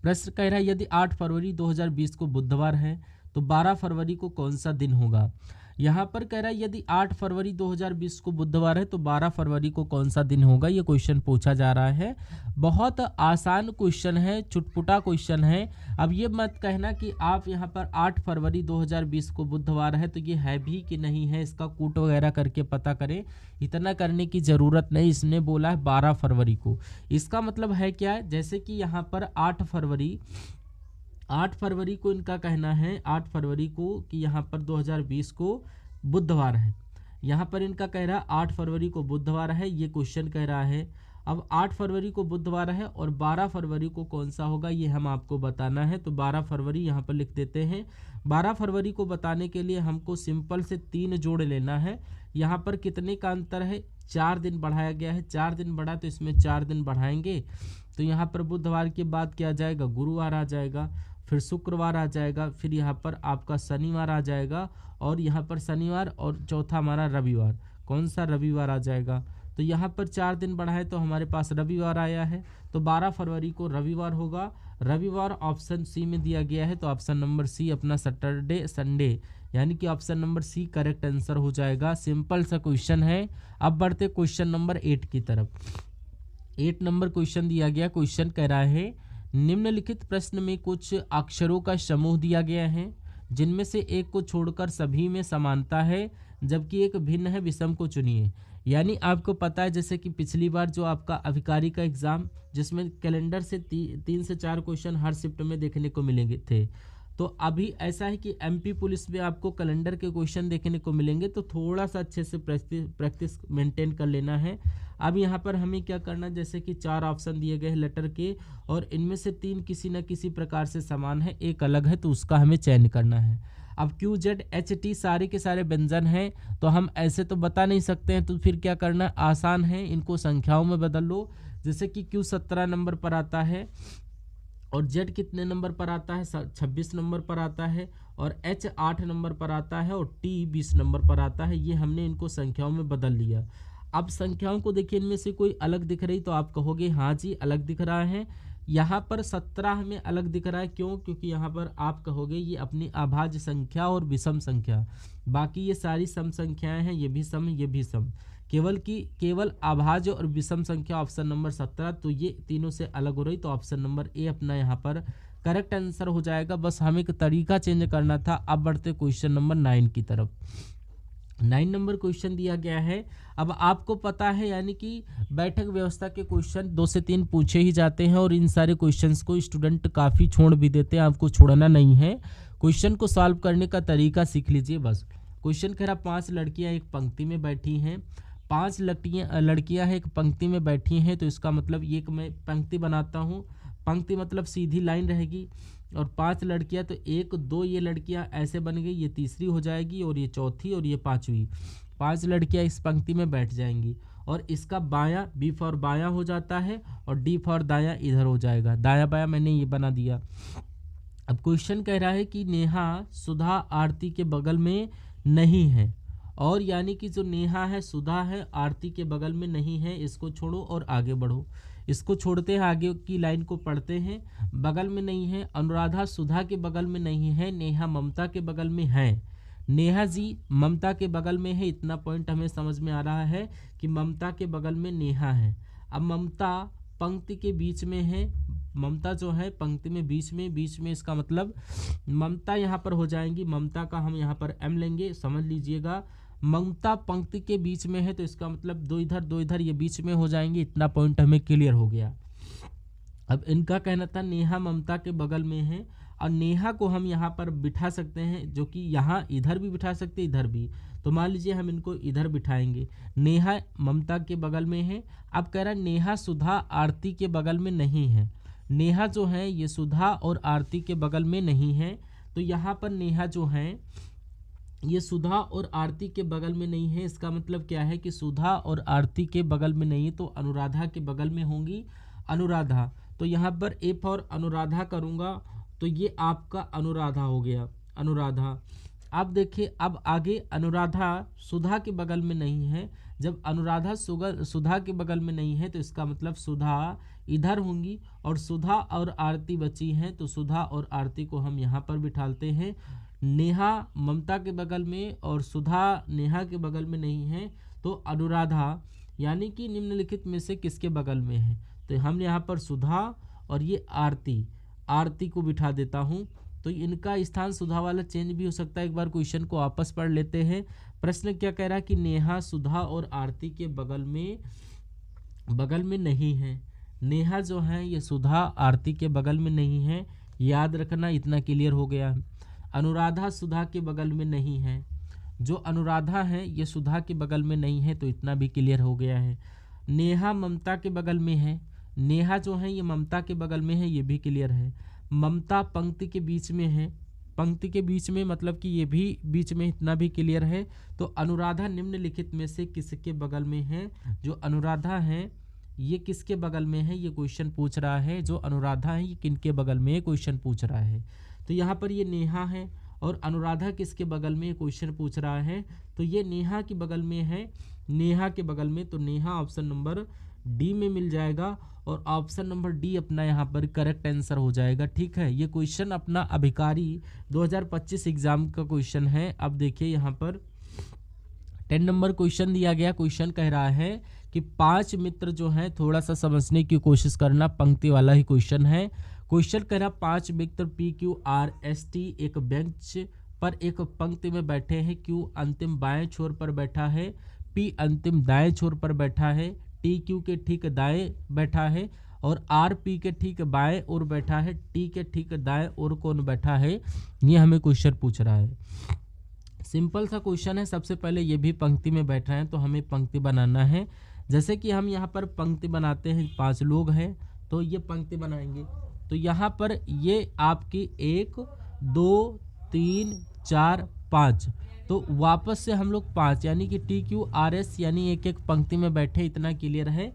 प्रश्न कह रहा है, यदि 8 फरवरी 2020 को बुधवार है तो 12 फरवरी को कौन सा दिन होगा? यहाँ पर कह रहा है यदि 8 फरवरी 2020 को बुधवार है तो 12 फरवरी को कौन सा दिन होगा, ये क्वेश्चन पूछा जा रहा है। बहुत आसान क्वेश्चन है, चुटपुटा क्वेश्चन है। अब ये मत कहना कि आप यहाँ पर 8 फरवरी 2020 को बुधवार है तो ये है भी कि नहीं है, इसका कूट वगैरह करके पता करें। इतना करने की ज़रूरत नहीं। इसने बोला है 12 फरवरी को, इसका मतलब है क्या है? जैसे कि यहाँ पर 8 फरवरी को इनका कहना है, 8 फरवरी को कि यहाँ पर 2020 को बुधवार है। यहाँ पर इनका कह रहा है 8 फरवरी को बुधवार है, ये क्वेश्चन कह रहा है। अब 8 फरवरी को बुधवार है और 12 फरवरी को कौन सा होगा, ये हम आपको बताना है। तो 12 फरवरी यहाँ पर लिख देते हैं। 12 फरवरी को बताने के लिए हमको सिंपल से 3 जोड़ लेना है। यहाँ पर कितने का अंतर है? 4 दिन बढ़ाया गया है। 4 दिन बढ़ा तो इसमें 4 दिन बढ़ाएंगे, तो यहाँ पर बुधवार के बाद क्या आ जाएगा? गुरुवार आ जाएगा, फिर शुक्रवार आ जाएगा, फिर यहाँ पर आपका शनिवार आ जाएगा, और यहाँ पर शनिवार, और चौथा हमारा रविवार। कौन सा? रविवार आ जाएगा। तो यहाँ पर 4 दिन बढ़ाए तो हमारे पास रविवार आया है, तो 12 फरवरी को रविवार होगा। रविवार ऑप्शन सी में दिया गया है, तो ऑप्शन नंबर सी अपना सैटरडे संडे, यानी कि option number C correct answer हो जाएगा। सिंपल सा क्वेश्चन है। अब बढ़ते क्वेश्चन नंबर 8 की तरफ। 8 नंबर क्वेश्चन दिया गया। क्वेश्चन कह रहा है, निम्नलिखित प्रश्न में कुछ अक्षरों का समूह दिया गया है, जिनमें से एक को छोड़कर सभी में समानता है, जबकि एक भिन्न है, विषम को चुनिए। यानी आपको पता है, जैसे कि पिछली बार जो आपका अधिकारी का एग्जाम, जिसमें कैलेंडर से 3 से 4 क्वेश्चन हर शिफ्ट में देखने को मिलेंगे थे, तो अभी ऐसा है कि एमपी पुलिस में आपको कैलेंडर के क्वेश्चन देखने को मिलेंगे, तो थोड़ा सा अच्छे से प्रैक्टिस मेंटेन कर लेना है। अब यहाँ पर हमें क्या करना, जैसे कि 4 ऑप्शन दिए गए हैं लेटर के, और इनमें से 3 किसी न किसी प्रकार से समान है, एक अलग है, तो उसका हमें चयन करना है। अब क्यू जेड एच टी सारे के सारे व्यंजन हैं, तो हम ऐसे तो बता नहीं सकते हैं, तो फिर क्या करना, आसान है, इनको संख्याओं में बदल लो। जैसे कि क्यू 17 नंबर पर आता है, और जेड कितने नंबर पर आता है? 26 नंबर पर आता है, और एच 8 नंबर पर आता है, और टी 20 नंबर पर आता है। ये हमने इनको संख्याओं में बदल लिया। अब संख्याओं को देखिए, इनमें से कोई अलग दिख रही तो आप कहोगे हाँ जी अलग दिख रहा है। यहाँ पर 17 हमें अलग दिख रहा है, क्यों? क्योंकि यहाँ पर आप कहोगे ये अपनी अभाज्य संख्या और विषम संख्या, बाकी ये सारी सम संख्याएं हैं, ये भी सम, ये भी सम, केवल अभाज्य और विषम संख्या ऑप्शन नंबर 17, तो ये तीनों से अलग हो रही, तो ऑप्शन नंबर ए अपना यहाँ पर करेक्ट आंसर हो जाएगा। बस हमें एक तरीका चेंज करना था। अब बढ़ते क्वेश्चन नंबर 9 की तरफ। 9 नंबर क्वेश्चन दिया गया है। अब आपको पता है, यानी कि बैठक व्यवस्था के क्वेश्चन 2 से 3 पूछे ही जाते हैं, और इन सारे क्वेश्चंस को स्टूडेंट काफ़ी छोड़ भी देते हैं, आपको छोड़ना नहीं है। क्वेश्चन को सॉल्व करने का तरीका सीख लीजिए बस। क्वेश्चन कह रहा 5 लड़कियां एक पंक्ति में बैठी हैं, 5 लड़कियां एक पंक्ति में बैठी हैं, तो इसका मतलब ये कि मैं पंक्ति बनाता हूँ, पंक्ति मतलब सीधी लाइन रहेगी, और 5 लड़कियां, तो 1 2 ये लड़कियां ऐसे बन गई, ये तीसरी हो जाएगी, और ये चौथी, और ये पांचवी। 5 लड़कियां इस पंक्ति में बैठ जाएंगी, और इसका बायां बी फॉर बायां हो जाता है और डी फॉर दायां इधर हो जाएगा। दायां बायां मैंने ये बना दिया। अब क्वेश्चन कह रहा है कि नेहा सुधा आरती के बगल में नहीं है, और यानी कि जो नेहा है सुधा है आरती के बगल में नहीं है, इसको छोड़ो और आगे बढ़ो। इसको छोड़ते हैं, आगे की लाइन को पढ़ते हैं। बगल में नहीं है, अनुराधा सुधा के बगल में नहीं है, नेहा ममता के बगल में है। नेहा जी ममता के बगल में है, इतना पॉइंट हमें समझ में आ रहा है कि ममता के बगल में नेहा है। अब ममता पंक्ति के बीच में है, ममता जो है पंक्ति में बीच में इसका मतलब ममता यहाँ पर हो जाएंगी। ममता का हम यहाँ पर एम लेंगे, समझ लीजिएगा। ममता पंक्ति के बीच में है तो इसका मतलब दो इधर ये बीच में हो जाएंगे। इतना पॉइंट हमें क्लियर हो गया। अब इनका कहना था नेहा ममता के बगल में है, और नेहा को हम यहाँ पर बिठा सकते हैं, जो कि यहाँ इधर भी बिठा सकते हैं इधर भी। तो मान लीजिए हम इनको इधर बिठाएंगे। नेहा ममता के बगल में है। अब कह रहा है नेहा सुधा आरती के बगल में नहीं है। नेहा जो है ये सुधा और आरती के बगल में नहीं है, तो यहाँ पर नेहा जो है ये सुधा और आरती के बगल में नहीं है। इसका मतलब क्या है कि सुधा और आरती के बगल में नहीं, तो अनुराधा के बगल में होंगी अनुराधा। तो यहाँ पर ए फॉर अनुराधा करूँगा तो ये आपका अनुराधा हो गया, अनुराधा। अब देखिए, अब आगे अनुराधा सुधा के बगल में नहीं है। जब अनुराधा सुधा के बगल में नहीं है तो इसका मतलब सुधा इधर होंगी, और सुधा और आरती बची हैं, तो सुधा और आरती को हम यहाँ पर बिठाते हैं। नेहा ममता के बगल में और सुधा नेहा के बगल में नहीं है, तो अनुराधा यानी कि निम्नलिखित में से किसके बगल में है, तो हम यहाँ पर सुधा और ये आरती को बिठा देता हूँ। तो इनका स्थान सुधा वाला चेंज भी हो सकता है। एक बार क्वेश्चन को वापस पढ़ लेते हैं। प्रश्न क्या कह रहा है कि नेहा सुधा और आरती के बगल में नहीं है। नेहा जो है ये सुधा आरती के बगल में नहीं है, याद रखना, इतना क्लियर हो गया। अनुराधा सुधा के बगल में नहीं है। जो अनुराधा है ये सुधा के बगल में नहीं है, तो इतना भी क्लियर हो गया है। नेहा ममता के बगल में है। नेहा जो है ये ममता के बगल में है, ये भी क्लियर है। ममता पंक्ति के बीच में है। पंक्ति के बीच में मतलब कि ये भी बीच में, इतना भी क्लियर है। तो अनुराधा निम्नलिखित में से किसके बगल में है? जो अनुराधा है ये किसके बगल में है, ये क्वेश्चन पूछ रहा है। जो अनुराधा है ये किनके बगल में है, क्वेश्चन पूछ रहा है। तो यहाँ पर ये नेहा है और अनुराधा किसके बगल में, क्वेश्चन पूछ रहा है। तो ये नेहा के बगल में है, नेहा के बगल में, तो नेहा ऑप्शन नंबर डी में मिल जाएगा, और ऑप्शन नंबर डी अपना यहाँ पर करेक्ट आंसर हो जाएगा। ठीक है, ये क्वेश्चन अपना अभिकारी 2025 एग्जाम का क्वेश्चन है। अब देखिए यहाँ पर 10 नंबर क्वेश्चन दिया गया। क्वेश्चन कह रहा है कि 5 मित्र जो हैं, थोड़ा सा समझने की कोशिश करना, पंक्ति वाला ही क्वेश्चन है। क्वेश्चन कह रहा 5 मित्र PQRST एक बेंच पर एक पंक्ति में बैठे हैं। Q अंतिम बाएं छोर पर बैठा है, P अंतिम दाएं छोर पर बैठा है, T Q के ठीक दाएं बैठा है, और R P के ठीक बाएं ओर बैठा है, T के ठीक दाएं ओर कौन बैठा है, ये हमें क्वेश्चन पूछ रहा है। सिंपल सा क्वेश्चन है। सबसे पहले ये भी पंक्ति में बैठा है, तो हमें पंक्ति बनाना है। जैसे कि हम यहाँ पर पंक्ति बनाते हैं, 5 लोग हैं तो ये पंक्ति बनाएंगे। तो यहाँ पर ये आपकी 1 2 3 4 5, तो वापस से हम लोग 5 यानी कि TQRS यानी एक एक पंक्ति में बैठे, इतना क्लियर है।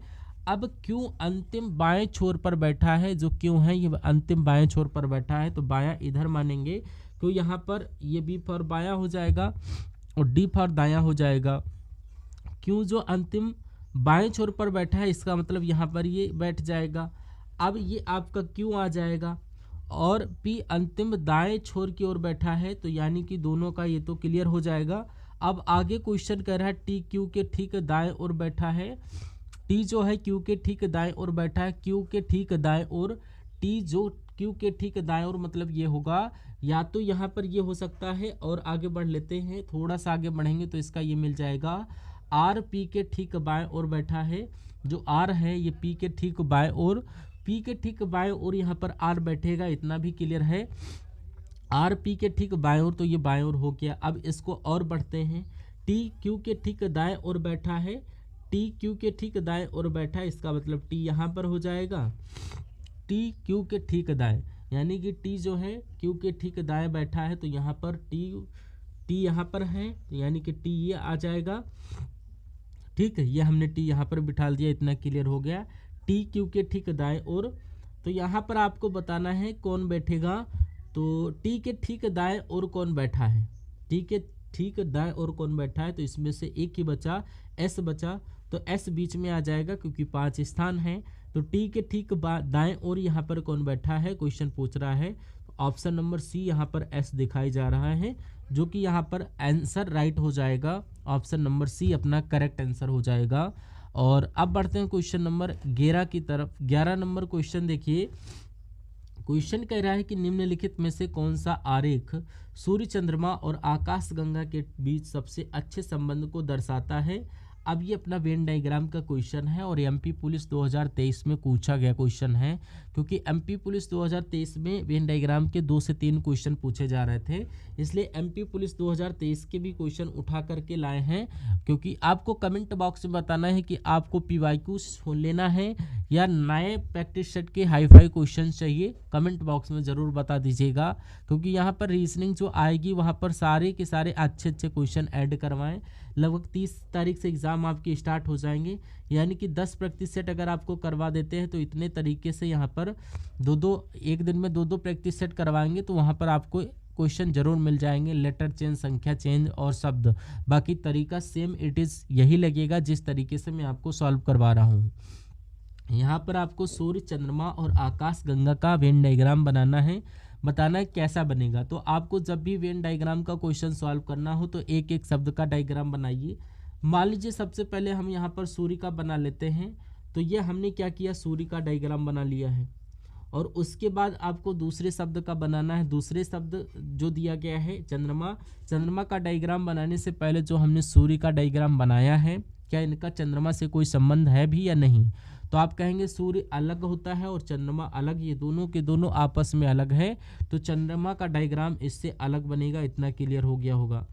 अब Q अंतिम बाएं छोर पर बैठा है। जो Q है ये अंतिम बाएं छोर पर बैठा है, तो बायां इधर मानेंगे। तो यहाँ पर ये B फॉर बायां हो जाएगा और D फॉर दायां हो जाएगा। Q जो अंतिम बाएं छोर पर बैठा है, इसका मतलब यहाँ पर ये बैठ जाएगा। अब ये आपका Q आ जाएगा, और P अंतिम दाएं छोर की ओर बैठा है, तो यानी कि दोनों का ये तो क्लियर हो जाएगा। अब आगे क्वेश्चन कर रहा है T Q के ठीक दाएं ओर बैठा है। T जो है Q के ठीक दाएं ओर बैठा है, Q के ठीक दाएं ओर, T जो Q के ठीक दाएं ओर, मतलब ये होगा या तो यहाँ पर ये हो सकता है, और आगे बढ़ लेते हैं, थोड़ा सा आगे बढ़ेंगे तो इसका ये मिल जाएगा। R P के ठीक बाएं ओर बैठा है। जो R है ये P के ठीक बाएं ओर, P के ठीक बाएं ओर यहाँ पर R बैठेगा, इतना भी क्लियर है। R P के ठीक बाएं ओर, तो ये बाएं ओर हो गया। अब इसको और बढ़ते हैं। T Q के ठीक दाएं ओर बैठा है, T Q के ठीक दाएं ओर बैठा है, इसका मतलब T यहाँ पर हो जाएगा। T Q के ठीक दाएं यानी कि T जो है Q के ठीक दाएं बैठा है, तो यहाँ पर T यहाँ पर है, यानी कि T ये आ जाएगा। ठीक है, ये हमने टी यहाँ पर बिठा दिया, इतना क्लियर हो गया। टी क्यू के ठीक दाएं ओर, तो यहाँ पर आपको बताना है कौन बैठेगा। तो टी के ठीक दाएं ओर कौन बैठा है, टी के ठीक दाएं ओर कौन बैठा है, तो इसमें से एक ही बचा, एस बचा। तो एस बीच में आ जाएगा क्योंकि 5 स्थान है। तो टी के ठीक दाएं ओर यहाँ पर कौन बैठा है, क्वेश्चन पूछ रहा है। ऑप्शन नंबर सी यहाँ पर एस दिखाई जा रहा है, जो कि यहाँ पर आंसर राइट हो जाएगा। ऑप्शन नंबर सी अपना करेक्ट आंसर हो जाएगा। और अब बढ़ते हैं क्वेश्चन नंबर 11 की तरफ। 11 नंबर क्वेश्चन देखिए, क्वेश्चन कह रहा है कि निम्नलिखित में से कौन सा आरेख सूर्य, चंद्रमा और आकाश गंगा के बीच सबसे अच्छे संबंध को दर्शाता है। अब ये अपना वेन डायग्राम का क्वेश्चन है और एमपी पुलिस 2023 में पूछा गया क्वेश्चन है, क्योंकि एमपी पुलिस 2023 में वेन डायग्राम के 2 से 3 क्वेश्चन पूछे जा रहे थे, इसलिए एमपी पुलिस 2023 के भी क्वेश्चन उठा करके लाए हैं। क्योंकि आपको कमेंट बॉक्स में बताना है कि आपको पीवाईक्यू लेना है या नए प्रैक्टिस सेट के हाईफाई क्वेश्चन चाहिए, कमेंट बॉक्स में ज़रूर बता दीजिएगा। क्योंकि यहाँ पर रीजनिंग जो आएगी वहाँ पर सारे के सारे अच्छे अच्छे क्वेश्चन ऐड करवाएं। लगभग 30 तारीख से एग्ज़ाम आपके स्टार्ट हो जाएंगे, यानी कि 10% अगर आपको करवा देते हैं तो इतने तरीके से यहाँ पर एक दिन में दो प्रैक्टिस सेट करवाएंगे, तो वहाँ पर आपको क्वेश्चन जरूर मिल जाएंगे। लेटर चेंज, संख्या चेंज और शब्द, बाकी तरीका सेम इट इज़ यही लगेगा जिस तरीके से मैं आपको सॉल्व करवा रहा हूँ। यहाँ पर आपको सूर्य, चंद्रमा और आकाश गंगा का वेन डायग्राम बनाना है, बताना है कैसा बनेगा। तो आपको जब भी वेन डायग्राम का क्वेश्चन सॉल्व करना हो तो एक एक शब्द का डायग्राम बनाइए। मान लीजिए सबसे पहले हम यहाँ पर सूर्य का बना लेते हैं, तो ये हमने क्या किया, सूर्य का डायग्राम बना लिया है। और उसके बाद आपको दूसरे शब्द का बनाना है। दूसरे शब्द जो दिया गया है चंद्रमा, चंद्रमा का डायग्राम बनाने से पहले जो हमने सूर्य का डायग्राम बनाया है, क्या इनका चंद्रमा से कोई संबंध है भी या नहीं। तो आप कहेंगे सूर्य अलग होता है और चंद्रमा अलग, ये दोनों के दोनों आपस में अलग है, तो चंद्रमा का डायग्राम इससे अलग बनेगा। इतना क्लियर हो गया होगा।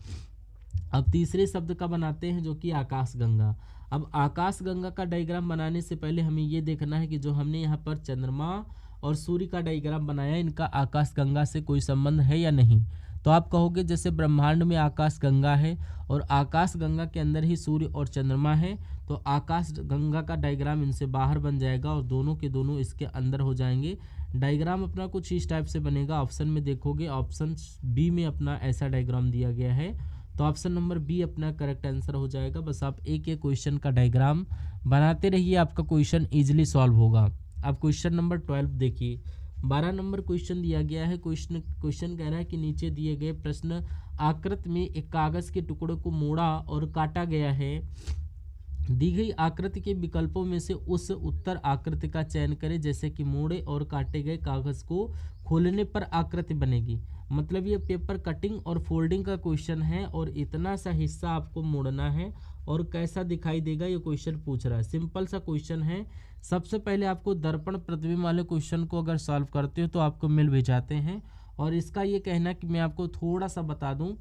अब तीसरे शब्द का बनाते हैं जो कि आकाश गंगा। अब आकाश गंगा का डायग्राम बनाने से पहले हमें ये देखना है कि जो हमने यहाँ पर चंद्रमा और सूर्य का डायग्राम बनाया, इनका आकाश गंगा से कोई संबंध है या नहीं। तो आप कहोगे जैसे ब्रह्मांड में आकाश गंगा है और आकाश गंगा के अंदर ही सूर्य और चंद्रमा है, तो आकाश गंगा का डायग्राम इनसे बाहर बन जाएगा और दोनों के दोनों इसके अंदर हो जाएंगे। डायग्राम अपना कुछ इस टाइप से बनेगा। ऑप्शन में देखोगे, ऑप्शन बी में अपना ऐसा डायग्राम दिया गया है, तो ऑप्शन नंबर बी अपना करेक्ट आंसर हो जाएगा। बस आप एक एक क्वेश्चन का डायग्राम बनाते रहिए, आपका क्वेश्चन ईजिली सॉल्व होगा। अब क्वेश्चन नंबर 12 देखिए। 12 नंबर क्वेश्चन दिया गया है। क्वेश्चन कह रहा है कि नीचे दिए गए प्रश्न आकृति में एक कागज के टुकड़े को मोड़ा और काटा गया है। दी गई आकृति के विकल्पों में से उस उत्तर आकृति का चयन करें, जैसे कि मोड़े और काटे गए कागज को खोलने पर आकृति बनेगी। मतलब ये पेपर कटिंग और फोल्डिंग का क्वेश्चन है और इतना सा हिस्सा आपको मोड़ना है और कैसा दिखाई देगा ये क्वेश्चन पूछ रहा है। सिंपल सा क्वेश्चन है। सबसे पहले आपको दर्पण प्रतिबिंब वाले क्वेश्चन को अगर सॉल्व करते हो तो आपको मिल भी जाते हैं। और इसका ये कहना कि मैं आपको थोड़ा सा बता दूं,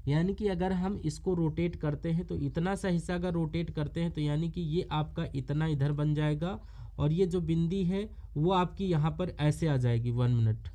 यानी कि अगर हम इसको रोटेट करते हैं तो इतना सा हिस्सा अगर रोटेट करते हैं तो यानी कि ये आपका इतना इधर बन जाएगा और ये जो बिंदी है वो आपकी यहाँ पर ऐसे आ जाएगी 1 मिनट।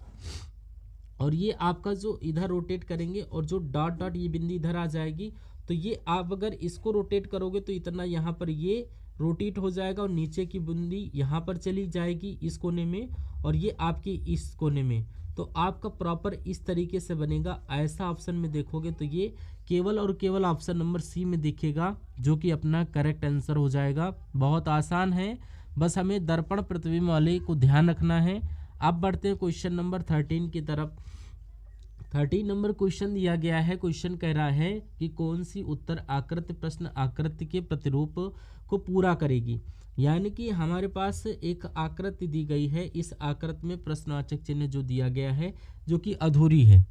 और ये आपका जो इधर रोटेट करेंगे और जो डॉट डॉट ये बिंदी इधर आ जाएगी, तो ये आप अगर इसको रोटेट करोगे तो इतना यहाँ पर ये रोटेट हो जाएगा और नीचे की बूंदी यहाँ पर चली जाएगी इस कोने में और ये आपकी इस कोने में। तो आपका प्रॉपर इस तरीके से बनेगा। ऐसा ऑप्शन में देखोगे तो ये केवल और केवल ऑप्शन नंबर सी में दिखेगा, जो कि अपना करेक्ट आंसर हो जाएगा। बहुत आसान है, बस हमें दर्पण प्रतिबिंब वाले को ध्यान रखना है। अब बढ़ते हैं क्वेश्चन नंबर 13 की तरफ। 13 नंबर क्वेश्चन दिया गया है। क्वेश्चन कह रहा है कि कौन सी उत्तर आकृति प्रश्न आकृति के प्रतिरूप को पूरा करेगी। यानी कि हमारे पास एक आकृति दी गई है, इस आकृति में प्रश्नवाचक चिन्ह जो दिया गया है जो कि अधूरी है,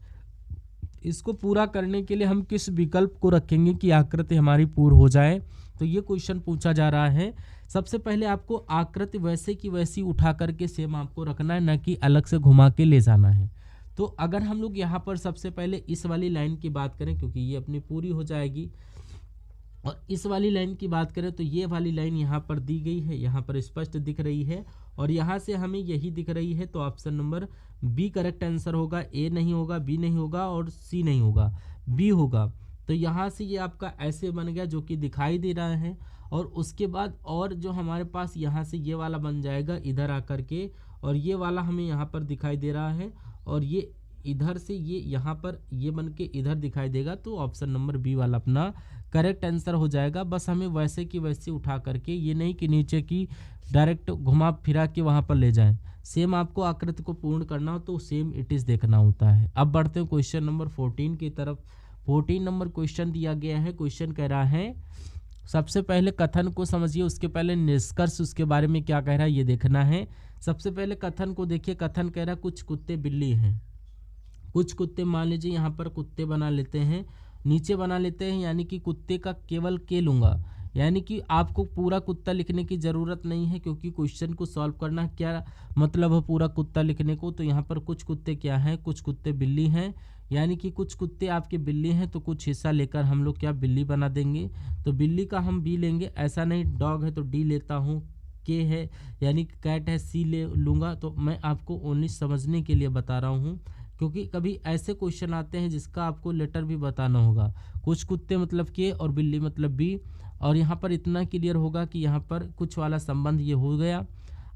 इसको पूरा करने के लिए हम किस विकल्प को रखेंगे कि आकृति हमारी पूर्ण हो जाए। तो ये क्वेश्चन पूछा जा रहा है। सबसे पहले आपको आकृति वैसे की वैसी उठा करके सेम आपको रखना है, न कि अलग से घुमा के ले जाना है। तो अगर हम लोग यहाँ पर सबसे पहले इस वाली लाइन की बात करें, क्योंकि ये अपनी पूरी हो जाएगी, और इस वाली लाइन की बात करें तो ये वाली लाइन यहाँ पर दी गई है, यहाँ पर स्पष्ट दिख रही है और यहाँ से हमें यही दिख रही है। तो option number B correct answer होगा। ए नहीं होगा, बी नहीं होगा और सी नहीं होगा, बी होगा। तो यहाँ से ये आपका ऐसे बन गया जो कि दिखाई दे रहा है। और उसके बाद और जो हमारे पास यहाँ से ये वाला बन जाएगा इधर आकर के, और ये वाला हमें यहाँ पर दिखाई दे रहा है, और ये इधर से ये यहाँ पर ये बन के इधर दिखाई देगा। तो ऑप्शन नंबर बी वाला अपना करेक्ट आंसर हो जाएगा। बस हमें वैसे की वैसे उठा करके, ये नहीं कि नीचे की डायरेक्ट घुमा फिरा के वहाँ पर ले जाएं। सेम आपको आकृति को पूर्ण करना हो तो सेम इट इज़ देखना होता है। अब बढ़ते हैं क्वेश्चन नंबर 14 की तरफ। 14 नंबर क्वेश्चन दिया गया है। क्वेश्चन कह रहा है, सबसे पहले कथन को समझिए, उसके पहले निष्कर्ष उसके बारे में क्या कह रहा है ये देखना है। सबसे पहले कथन को देखिए। कथन कह रहा है कुछ कुत्ते बिल्ली हैं। कुछ कुत्ते, मान लीजिए यहाँ पर कुत्ते बना लेते हैं, नीचे बना लेते हैं, यानी कि कुत्ते का केवल के लूँगा, यानी कि आपको पूरा कुत्ता लिखने की ज़रूरत नहीं है, क्योंकि क्वेश्चन को सॉल्व करना क्या मतलब है पूरा कुत्ता लिखने को। तो यहाँ पर कुछ कुत्ते क्या हैं, कुछ कुत्ते बिल्ली हैं, यानी कि कुछ कुत्ते आपके बिल्ली हैं, तो कुछ हिस्सा लेकर हम लोग क्या बिल्ली बना देंगे। तो बिल्ली का हम बी लेंगे, ऐसा नहीं डॉग है तो डी लेता हूँ, के है यानी कैट है सी ले लूँगा। तो मैं आपको ओनली समझने के लिए बता रहा हूँ, क्योंकि कभी ऐसे क्वेश्चन आते हैं जिसका आपको लेटर भी बताना होगा। कुछ कुत्ते मतलब के और बिल्ली मतलब बी, और यहाँ पर इतना क्लियर होगा कि यहाँ पर कुछ वाला संबंध ये हो गया।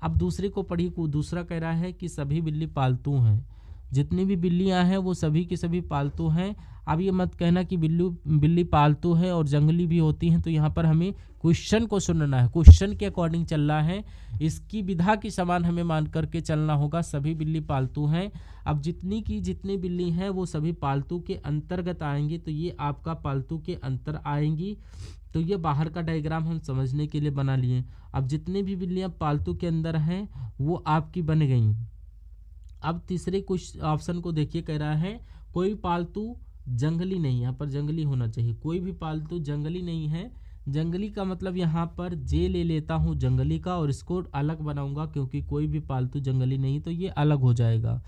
अब दूसरे को पढ़िए। दूसरा कह रहा है कि सभी बिल्ली पालतू हैं, जितनी भी बिल्लियाँ हैं वो सभी की सभी पालतू हैं। अब ये मत कहना कि बिल्ली पालतू है और जंगली भी होती हैं। तो यहाँ पर हमें क्वेश्चन को सुनना है, क्वेश्चन के अकॉर्डिंग चलना है, इसकी विधा की समान हमें मान करके चलना होगा। सभी बिल्ली पालतू हैं। अब जितनी बिल्ली हैं वो सभी पालतू के अंतर्गत आएंगी, तो ये आपका पालतू के अंतर आएंगी। तो ये बाहर का डायग्राम हम समझने के लिए बना लिए। अब जितनी भी बिल्लियाँ पालतू के अंदर हैं वो आपकी बन गई। अब तीसरे कुछ ऑप्शन को देखिए। कह रहा है कोई पालतू जंगली नहीं, यहाँ पर जंगली होना चाहिए, कोई भी पालतू जंगली नहीं है। जंगली का मतलब यहाँ पर जे ले लेता हूँ जंगली का, और इसको अलग बनाऊंगा, क्योंकि कोई भी पालतू जंगली नहीं, तो ये अलग हो जाएगा।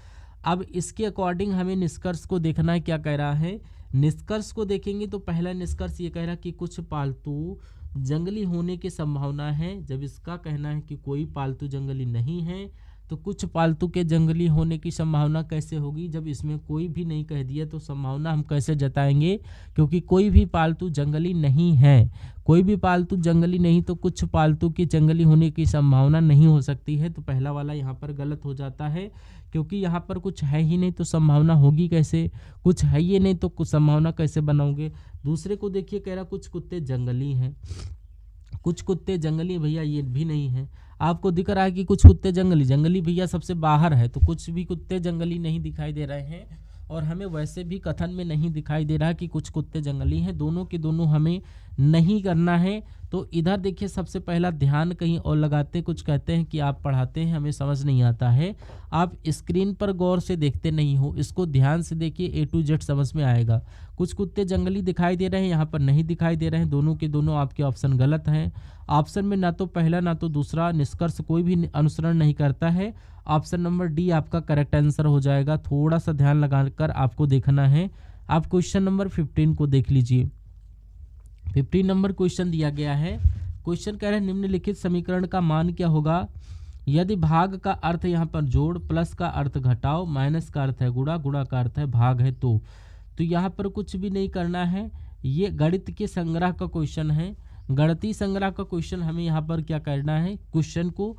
अब इसके अकॉर्डिंग हमें निष्कर्ष को देखना है, क्या कह रहा है। निष्कर्ष को देखेंगे तो पहला निष्कर्ष ये कह रहा है कि कुछ पालतू जंगली होने की संभावना है। जब इसका कहना है कि कोई पालतू जंगली नहीं है, तो कुछ पालतू के जंगली होने की संभावना कैसे होगी। जब इसमें कोई भी नहीं कह दिया तो संभावना हम कैसे जताएंगे, क्योंकि कोई भी पालतू जंगली नहीं है। कोई भी पालतू जंगली नहीं, तो कुछ पालतू के जंगली होने की संभावना नहीं हो सकती है। तो पहला वाला यहाँ पर गलत हो जाता है, क्योंकि यहाँ पर कुछ है ही नहीं तो संभावना होगी कैसे। कुछ है ही नहीं तो कुछ संभावना कैसे बनाओगे। दूसरे को देखिए। कह रहा कुछ कुत्ते जंगली हैं। कुछ कुत्ते जंगली भैया ये भी नहीं है। आपको दिख रहा है कि कुछ कुत्ते जंगली भैया सबसे बाहर है, तो कुछ भी कुत्ते जंगली नहीं दिखाई दे रहे हैं। और हमें वैसे भी कथन में नहीं दिखाई दे रहा कि कुछ कुत्ते जंगली हैं। दोनों के दोनों हमें नहीं करना है। तो इधर देखिए, सबसे पहला ध्यान कहीं और लगाते, कुछ कहते हैं कि आप पढ़ाते हैं हमें समझ नहीं आता है, आप स्क्रीन पर गौर से देखते नहीं हो, इसको ध्यान से देखिए, ए टू जेड समझ में आएगा। कुछ कुत्ते जंगली दिखाई दे रहे हैं, यहाँ पर नहीं दिखाई दे रहे हैं। दोनों के दोनों आपके ऑप्शन गलत हैं। ऑप्शन में ना तो पहला ना तो दूसरा निष्कर्ष कोई भी अनुसरण नहीं करता है। ऑप्शन नंबर डी आपका करेक्ट आंसर हो जाएगा। थोड़ा सा ध्यान लगाकर आपको देखना है। आप क्वेश्चन नंबर 15 को देख लीजिए। 15 नंबर क्वेश्चन दिया गया है। क्वेश्चन कह रहे हैं निम्नलिखित समीकरण का मान क्या होगा यदि भाग का अर्थ यहाँ पर जोड़, प्लस का अर्थ घटाओ, माइनस का अर्थ है गुणा, गुणा का अर्थ है भाग है। तो यहाँ पर कुछ भी नहीं करना है। ये गणित के संग्रह का क्वेश्चन है। गणितीय संग्रह का क्वेश्चन हमें यहाँ पर क्या करना है, क्वेश्चन को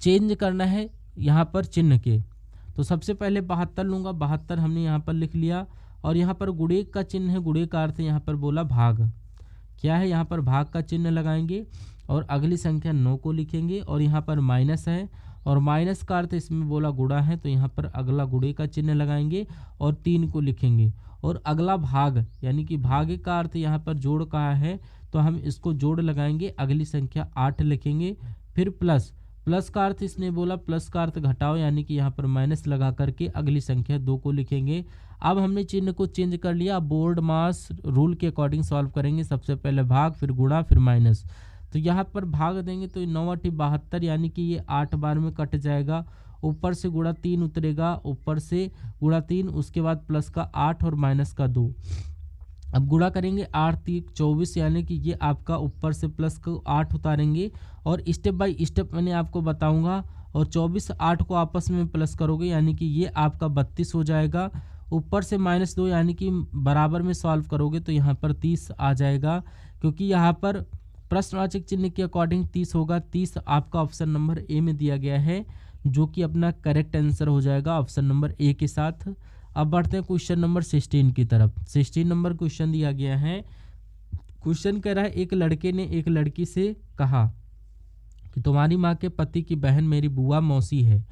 चेंज करना है यहाँ पर चिन्ह के। तो सबसे पहले 72 लूँगा, 72 हमने यहाँ पर लिख लिया। और यहाँ पर गुणे का चिन्ह है, गुणे का अर्थ यहाँ पर बोला भाग, क्या है यहाँ पर भाग का चिन्ह लगाएंगे। और अगली संख्या 9 को लिखेंगे। और यहाँ पर माइनस है, और माइनस का अर्थ इसमें बोला गुणा है, तो यहाँ पर अगला गुणे का चिन्ह लगाएंगे और 3 को लिखेंगे। और अगला भाग यानी कि भाग का अर्थ यहाँ पर जोड़ कहा है, तो हम इसको जोड़ लगाएंगे। अगली संख्या 8 लिखेंगे। फिर प्लस, प्लस का अर्थ इसने बोला प्लस का अर्थ घटाओ, यानी कि यहाँ पर माइनस लगा करके अगली संख्या 2 को लिखेंगे। अब हमने चिन्ह को चेंज कर लिया। बोर्ड मास रूल के अकॉर्डिंग सॉल्व करेंगे। सबसे पहले भाग, फिर गुणा, फिर माइनस। तो यहाँ पर भाग देंगे तो 9×8 = 72, यानी कि ये 8 बार में कट जाएगा। ऊपर से गुणा 3 उतरेगा, ऊपर से गुणा 3, उसके बाद प्लस का 8 और माइनस का 2। अब गुणा करेंगे 8 3 24, यानी कि ये आपका ऊपर से प्लस को 8 उतारेंगे और स्टेप बाय स्टेप मैंने आपको बताऊंगा। और 24 8 को आपस में प्लस करोगे, यानी कि ये आपका 32 हो जाएगा। ऊपर से -2 यानी कि बराबर में सॉल्व करोगे तो यहाँ पर 30 आ जाएगा, क्योंकि यहाँ पर प्रश्नवाचक चिन्ह के अकॉर्डिंग 30 होगा। 30 आपका ऑप्शन नंबर ए में दिया गया है, जो कि अपना करेक्ट आंसर हो जाएगा ऑप्शन नंबर ए के साथ। अब बढ़ते हैं क्वेश्चन नंबर 16 की तरफ। 16 नंबर क्वेश्चन दिया गया है। क्वेश्चन कह रहा है, एक लड़के ने एक लड़की से कहा कि तुम्हारी माँ के पति की बहन मेरी बुआ मौसी है।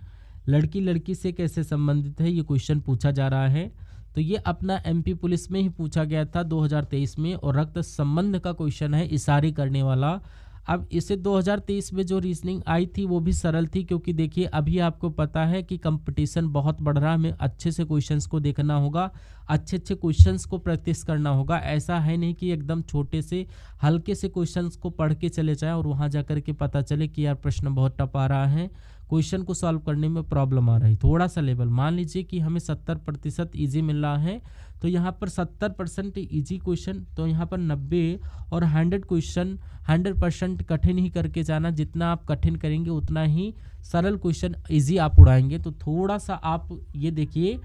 लड़की लड़की से कैसे संबंधित है, ये क्वेश्चन पूछा जा रहा है। तो ये अपना एमपी पुलिस में ही पूछा गया था 2023 में, और रक्त संबंध का क्वेश्चन है, इशारे करने वाला। अब इसे 2023 में जो रीजनिंग आई थी वो भी सरल थी, क्योंकि देखिए अभी आपको पता है कि कंपटीशन बहुत बढ़ रहा है। हमें अच्छे से क्वेश्चंस को देखना होगा, अच्छे अच्छे क्वेश्चंस को प्रैक्टिस करना होगा। ऐसा है नहीं कि एकदम छोटे से हल्के से क्वेश्चंस को पढ़ के चले जाएं और वहां जाकर के पता चले कि यार प्रश्न बहुत टफ आ रहा है, क्वेश्चन को सॉल्व करने में प्रॉब्लम आ रही। थोड़ा सा लेवल मान लीजिए कि हमें 70% ईजी मिल रहा है, तो यहाँ पर 70% ईजी क्वेश्चन, तो यहाँ पर 90 और 100 क्वेश्चन 100% कठिन ही करके जाना। जितना आप कठिन करेंगे उतना ही सरल क्वेश्चन ईजी आप उड़ाएंगे। तो थोड़ा सा आप ये देखिए,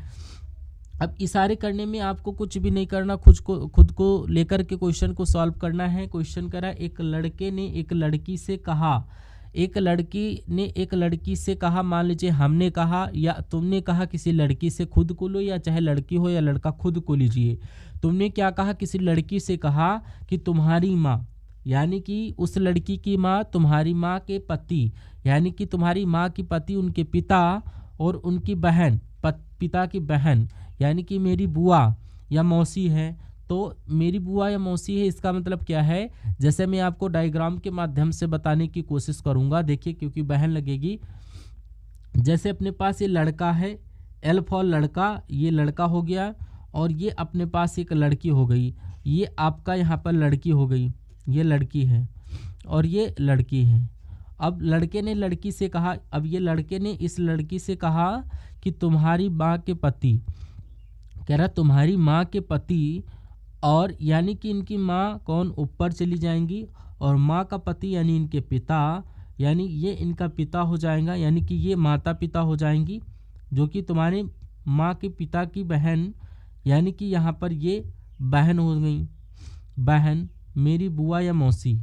अब इशारे करने में आपको कुछ भी नहीं करना, खुद को लेकर के क्वेश्चन को सॉल्व करना है। क्वेश्चन करा, एक लड़के ने एक लड़की से कहा, एक लड़की ने एक लड़की से कहा, मान लीजिए हमने कहा या तुमने कहा किसी लड़की से, खुद को लो या चाहे लड़की हो या लड़का, खुद को लीजिए। तुमने क्या कहा, किसी लड़की से कहा कि तुम्हारी माँ, यानी कि उस लड़की की माँ तुम्हारी माँ के पति, यानी कि तुम्हारी माँ की पति उनके पिता और उनकी बहन, पिता की बहन, यानी कि मेरी बुआ या मौसी है। तो मेरी बुआ या मौसी है, इसका मतलब क्या है, जैसे मैं आपको डायग्राम के माध्यम से बताने की कोशिश करूंगा। देखिए क्योंकि बहन लगेगी। जैसे अपने पास ये लड़का है, एल फॉर लड़का, ये लड़का हो गया, और ये अपने पास एक लड़की हो गई। ये आपका यहाँ पर लड़की हो गई, ये लड़की है और ये लड़की है। अब लड़के ने लड़की से कहा, अब ये लड़के ने इस लड़की से कहा कि तुम्हारी माँ के पति, कह रहा तुम्हारी माँ के पति, और यानी कि इनकी माँ कौन, ऊपर चली जाएंगी, और माँ का पति यानी इनके पिता, यानी ये इनका पिता हो जाएगा, यानी कि ये माता पिता हो जाएंगी, जो कि तुम्हारे माँ के पिता की बहन, यानी कि यहाँ पर ये बहन हो गई। बहन मेरी बुआ या मौसी,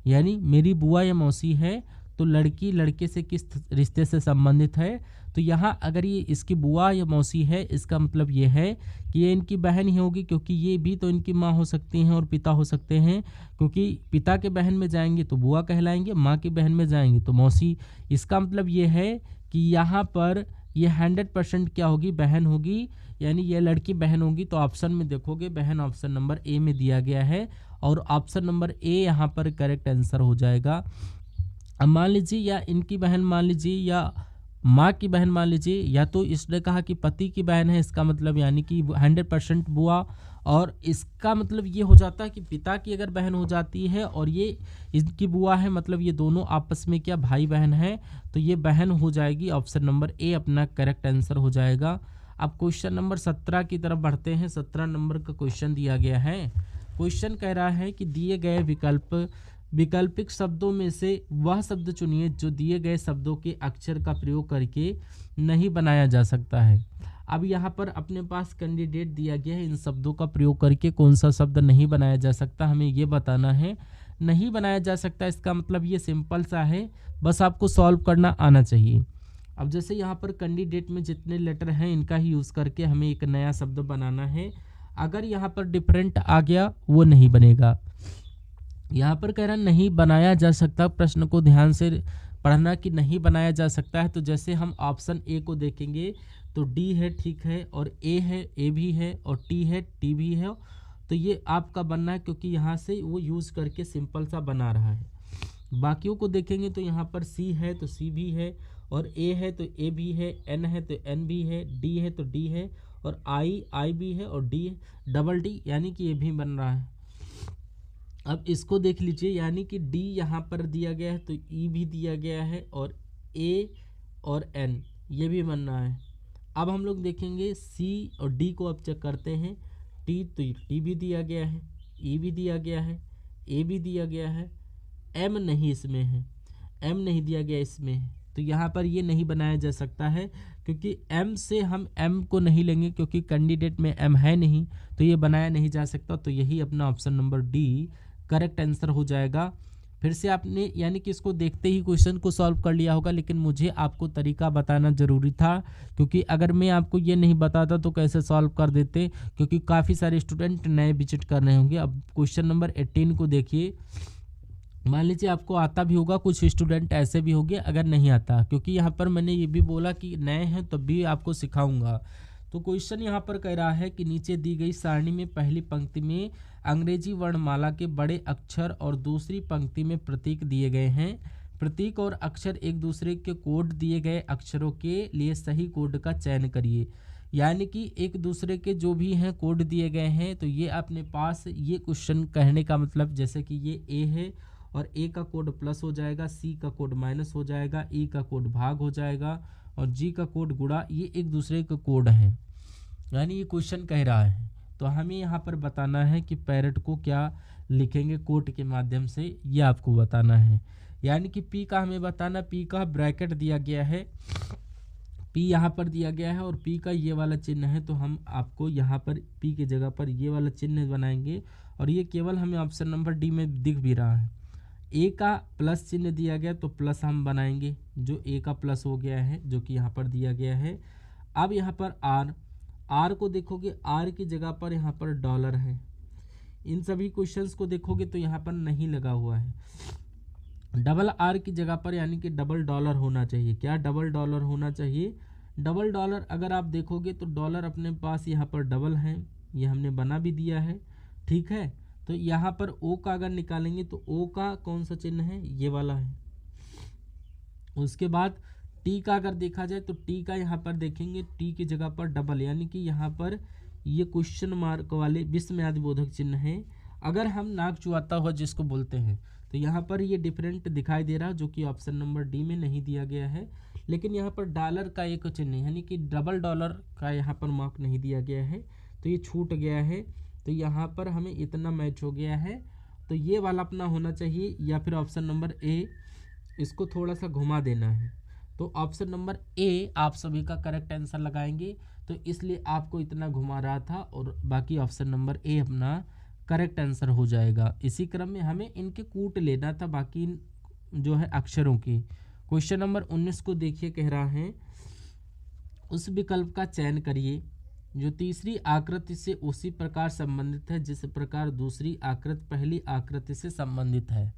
यानी मेरी बुआ या मौसी है। तो लड़की लड़के से किस रिश्ते से संबंधित है, तो यहाँ अगर ये इसकी बुआ या मौसी है, इसका मतलब ये है कि ये इनकी बहन ही होगी, क्योंकि ये भी तो इनकी माँ हो सकती हैं और पिता हो सकते हैं। क्योंकि पिता के बहन में जाएंगे तो बुआ कहलाएंगे, माँ के बहन में जाएंगे तो मौसी। इसका मतलब ये है कि यहाँ पर ये 100% क्या होगी, बहन होगी, यानी ये लड़की बहन होगी। तो ऑप्शन में देखोगे बहन ऑप्शन नंबर ए में दिया गया है, और ऑप्शन नंबर ए यहाँ पर करेक्ट आंसर हो जाएगा। अब मान लीजिए या इनकी बहन मान लीजिए या माँ की बहन मान लीजिए, या तो इसने कहा कि पति की बहन है, इसका मतलब यानी कि 100% बुआ, और इसका मतलब ये हो जाता है कि पिता की अगर बहन हो जाती है और ये इसकी बुआ है, मतलब ये दोनों आपस में क्या भाई बहन है, तो ये बहन हो जाएगी। ऑप्शन नंबर ए अपना करेक्ट आंसर हो जाएगा। अब क्वेश्चन नंबर 17 की तरफ बढ़ते हैं। 17 नंबर का क्वेश्चन दिया गया है। क्वेश्चन कह रहा है कि दिए गए वैकल्पिक शब्दों में से वह शब्द चुनिए जो दिए गए शब्दों के अक्षर का प्रयोग करके नहीं बनाया जा सकता है। अब यहाँ पर अपने पास कैंडिडेट दिया गया है, इन शब्दों का प्रयोग करके कौन सा शब्द नहीं बनाया जा सकता, हमें ये बताना है। नहीं बनाया जा सकता, इसका मतलब ये सिंपल सा है, बस आपको सॉल्व करना आना चाहिए। अब जैसे यहाँ पर कैंडिडेट में जितने लेटर हैं इनका ही यूज़ करके हमें एक नया शब्द बनाना है। अगर यहाँ पर डिफरेंट आ गया वो नहीं बनेगा। यहाँ पर कह रहा नहीं बनाया जा सकता, प्रश्न को ध्यान से पढ़ना कि नहीं बनाया जा सकता है। तो जैसे हम ऑप्शन ए को देखेंगे तो डी है, ठीक है, और ए है, ए भी है, और टी है, टी भी है। तो ये आपका बनना है, क्योंकि यहाँ से वो यूज़ करके सिंपल सा बना रहा है। बाकियों को देखेंगे तो यहाँ पर सी है तो सी भी है, और ए है तो ए भी है, एन है तो एन भी है, डी है तो डी है, और आई भी है, और डी डबल डी, यानी कि ये भी बन रहा है। अब इसको देख लीजिए, यानी कि डी यहाँ पर दिया गया है तो ई भी दिया गया है, और ए और एन ये भी बन रहा है। अब हम लोग देखेंगे सी और डी को अब चेक करते हैं। टी तो टी भी दिया गया है, ई भी दिया गया है, ए भी दिया गया है, एम नहीं इसमें है, एम नहीं दिया गया इसमें है। तो यहाँ पर ये नहीं बनाया जा सकता है, क्योंकि m से हम m को नहीं लेंगे क्योंकि कैंडिडेट में m है नहीं, तो ये बनाया नहीं जा सकता। तो यही अपना option number D correct answer हो जाएगा। फिर से आपने यानी कि इसको देखते ही क्वेश्चन को सॉल्व कर लिया होगा, लेकिन मुझे आपको तरीका बताना ज़रूरी था, क्योंकि अगर मैं आपको ये नहीं बताता तो कैसे सॉल्व कर देते, क्योंकि काफ़ी सारे स्टूडेंट नए विजिट कर रहे होंगे। अब क्वेश्चन नंबर 18 को देखिए। मान लीजिए आपको आता भी होगा, कुछ स्टूडेंट ऐसे भी होंगे अगर नहीं आता, क्योंकि यहाँ पर मैंने ये भी बोला कि नए हैं तब भी आपको सिखाऊंगा। तो क्वेश्चन यहाँ पर कह रहा है कि नीचे दी गई सारणी में पहली पंक्ति में अंग्रेजी वर्णमाला के बड़े अक्षर और दूसरी पंक्ति में प्रतीक दिए गए हैं। प्रतीक और अक्षर एक दूसरे के कोड दिए गए अक्षरों के लिए सही कोड का चयन करिए। यानी कि एक दूसरे के जो भी हैं कोड दिए गए हैं, तो ये अपने पास ये क्वेश्चन कहने का मतलब जैसे कि ये ए है और ए का कोड प्लस हो जाएगा, सी का कोड माइनस हो जाएगा, ई का कोड भाग हो जाएगा और जी का कोड गुणा, ये एक दूसरे के कोड हैं। यानी ये क्वेश्चन कह रहा है, तो हमें यहाँ पर बताना है कि पैरेट को क्या लिखेंगे कोड के माध्यम से, ये आपको बताना है। यानी कि पी का हमें बताना, पी का ब्रैकेट दिया गया है, पी यहाँ पर दिया गया है और पी का ये वाला चिन्ह है, तो हम आपको यहाँ पर पी की जगह पर ये वाला चिन्ह बनाएंगे और ये केवल हमें ऑप्शन नंबर डी में दिख भी रहा है। ए का प्लस चिन्ह दिया गया तो प्लस हम बनाएंगे, जो ए का प्लस हो गया है जो कि यहाँ पर दिया गया है। अब यहाँ पर आर को देखोगे, आर की जगह पर यहाँ पर डॉलर है। इन सभी क्वेश्चंस को देखोगे तो यहाँ पर नहीं लगा हुआ है, डबल आर की जगह पर, यानी कि डबल डॉलर होना चाहिए। क्या डबल डॉलर होना चाहिए? डबल डॉलर अगर आप देखोगे तो डॉलर अपने पास यहाँ पर डबल है, ये हमने बना भी दिया है, ठीक है। तो यहाँ पर ओ का अगर निकालेंगे तो ओ का कौन सा चिन्ह है? ये वाला है। उसके बाद टी का अगर देखा जाए तो टी का यहाँ पर देखेंगे, टी की जगह पर डबल, यानी कि यहाँ पर ये क्वेश्चन मार्क वाले विस्मयादिबोधक चिन्ह है। अगर हम नाक चुआता हुआ जिसको बोलते हैं, तो यहाँ पर ये डिफरेंट दिखाई दे रहा, जो कि ऑप्शन नंबर डी में नहीं दिया गया है। लेकिन यहाँ पर डॉलर का एक चिन्ह यानी कि डबल डॉलर का यहाँ पर मार्क नहीं दिया गया है, तो ये छूट गया है। तो यहाँ पर हमें इतना मैच हो गया है, तो ये वाला अपना होना चाहिए, या फिर ऑप्शन नंबर ए, इसको थोड़ा सा घुमा देना है। तो ऑप्शन नंबर ए आप सभी का करेक्ट आंसर लगाएंगे, तो इसलिए आपको इतना घुमा रहा था, और बाकी ऑप्शन नंबर ए अपना करेक्ट आंसर हो जाएगा। इसी क्रम में हमें इनके कूट लेना था, बाकी जो है अक्षरों की। क्वेश्चन नंबर 19 को देखिए, कह रहा है उस विकल्प का चयन करिए जो तीसरी आकृति से उसी प्रकार संबंधित है जिस प्रकार दूसरी आकृति पहली आकृति से संबंधित है।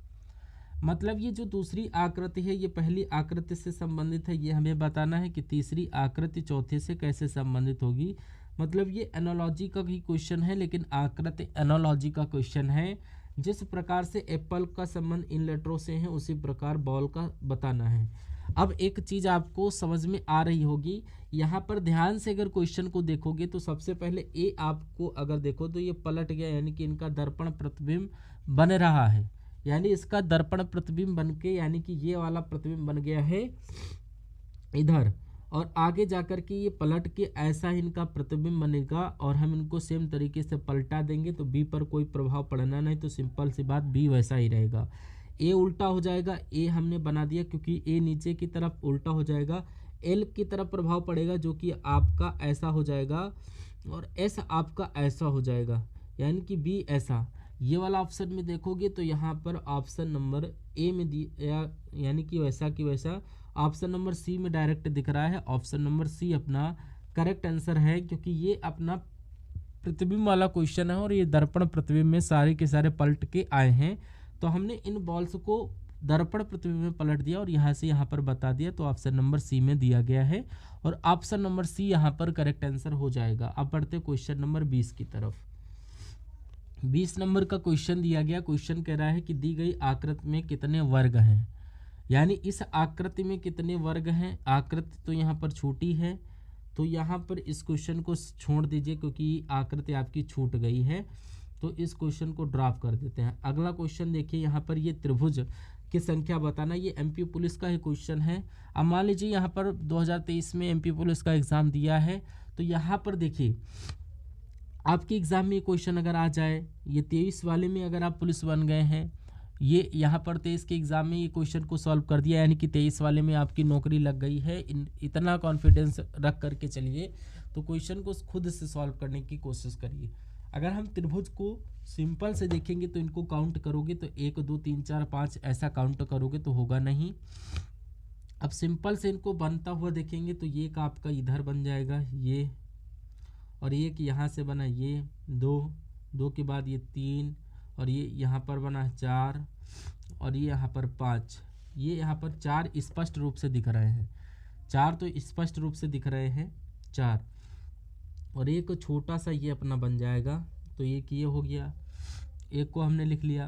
मतलब ये जो दूसरी आकृति है ये पहली आकृति से संबंधित है, ये हमें बताना है कि तीसरी आकृति चौथे से कैसे संबंधित होगी। मतलब ये एनालॉजी का भी क्वेश्चन है, लेकिन आकृति एनालॉजी का क्वेश्चन है। जिस प्रकार से एप्पल का संबंध इन लेटरों से है उसी प्रकार बॉल का बताना है। अब एक चीज़ आपको समझ में आ रही होगी, यहाँ पर ध्यान से अगर क्वेश्चन को देखोगे तो सबसे पहले ए आपको अगर देखो तो ये पलट गया, यानी कि इनका दर्पण प्रतिबिंब बन रहा है, यानी इसका दर्पण प्रतिबिंब बन के, यानी कि ये वाला प्रतिबिंब बन गया है इधर, और आगे जाकर के ये पलट के ऐसा इनका प्रतिबिंब बनेगा, और हम इनको सेम तरीके से पलटा देंगे तो बी पर कोई प्रभाव पड़ना नहीं, तो सिंपल सी बात बी वैसा ही रहेगा। ए उल्टा हो जाएगा, ए हमने बना दिया क्योंकि ए नीचे की तरफ उल्टा हो जाएगा, एल की तरफ प्रभाव पड़ेगा जो कि आपका ऐसा हो जाएगा, और एस आपका ऐसा हो जाएगा, यानी कि बी ऐसा। ये वाला ऑप्शन में देखोगे तो यहाँ पर ऑप्शन नंबर ए में दिया, यानी कि वैसा की वैसा। ऑप्शन नंबर सी में डायरेक्ट दिख रहा है, ऑप्शन नंबर सी अपना करेक्ट आंसर है, क्योंकि ये अपना प्रतिबिंब वाला क्वेश्चन है और ये दर्पण प्रतिबिंब में सारे के सारे पलट के आए हैं। तो हमने इन बॉल्स को दर्पण प्रतिबिंब में पलट दिया और यहाँ से यहाँ पर बता दिया, तो ऑप्शन नंबर सी में दिया गया है और ऑप्शन नंबर सी यहाँ पर करेक्ट आंसर हो जाएगा। अब बढ़ते क्वेश्चन नंबर 20 की तरफ। 20 नंबर का क्वेश्चन दिया गया। क्वेश्चन कह रहा है कि दी गई आकृति में कितने वर्ग हैं, यानी इस आकृति में कितने वर्ग हैं। आकृति तो यहाँ पर छोटी है, तो यहाँ पर इस क्वेश्चन को छोड़ दीजिए क्योंकि आकृति आपकी छूट गई है, तो इस क्वेश्चन को ड्रॉप कर देते हैं। अगला क्वेश्चन देखिए, यहाँ पर ये त्रिभुज की संख्या बताना, ये एमपी पुलिस का ही क्वेश्चन है। अब मान लीजिए यहाँ पर 2023 में एमपी पुलिस का एग्ज़ाम दिया है, तो यहाँ पर देखिए आपके एग्ज़ाम में क्वेश्चन अगर आ जाए, ये 23 वाले में अगर आप पुलिस बन गए हैं, ये यहाँ पर 23 के एग्ज़ाम में ये क्वेश्चन को सॉल्व कर दिया, यानी कि 23 वाले में आपकी नौकरी लग गई है। इतना कॉन्फिडेंस रख करके चलिए, तो क्वेश्चन को खुद से सॉल्व करने की कोशिश करिए। अगर हम त्रिभुज को सिंपल से देखेंगे तो इनको काउंट करोगे तो 1 2 3 4 5 ऐसा काउंट करोगे तो होगा नहीं। अब सिंपल से इनको बनता हुआ देखेंगे तो ये का आपका इधर बन जाएगा ये, और एक यहाँ से बना ये 2 के बाद ये 3, और ये यहाँ पर बना 4, और ये यहाँ पर 5। ये यहाँ पर 4 स्पष्ट रूप से दिख रहे हैं, 4 तो स्पष्ट रूप से दिख रहे हैं 4, और एक छोटा सा ये अपना बन जाएगा। तो ये हो गया, एक को हमने लिख लिया।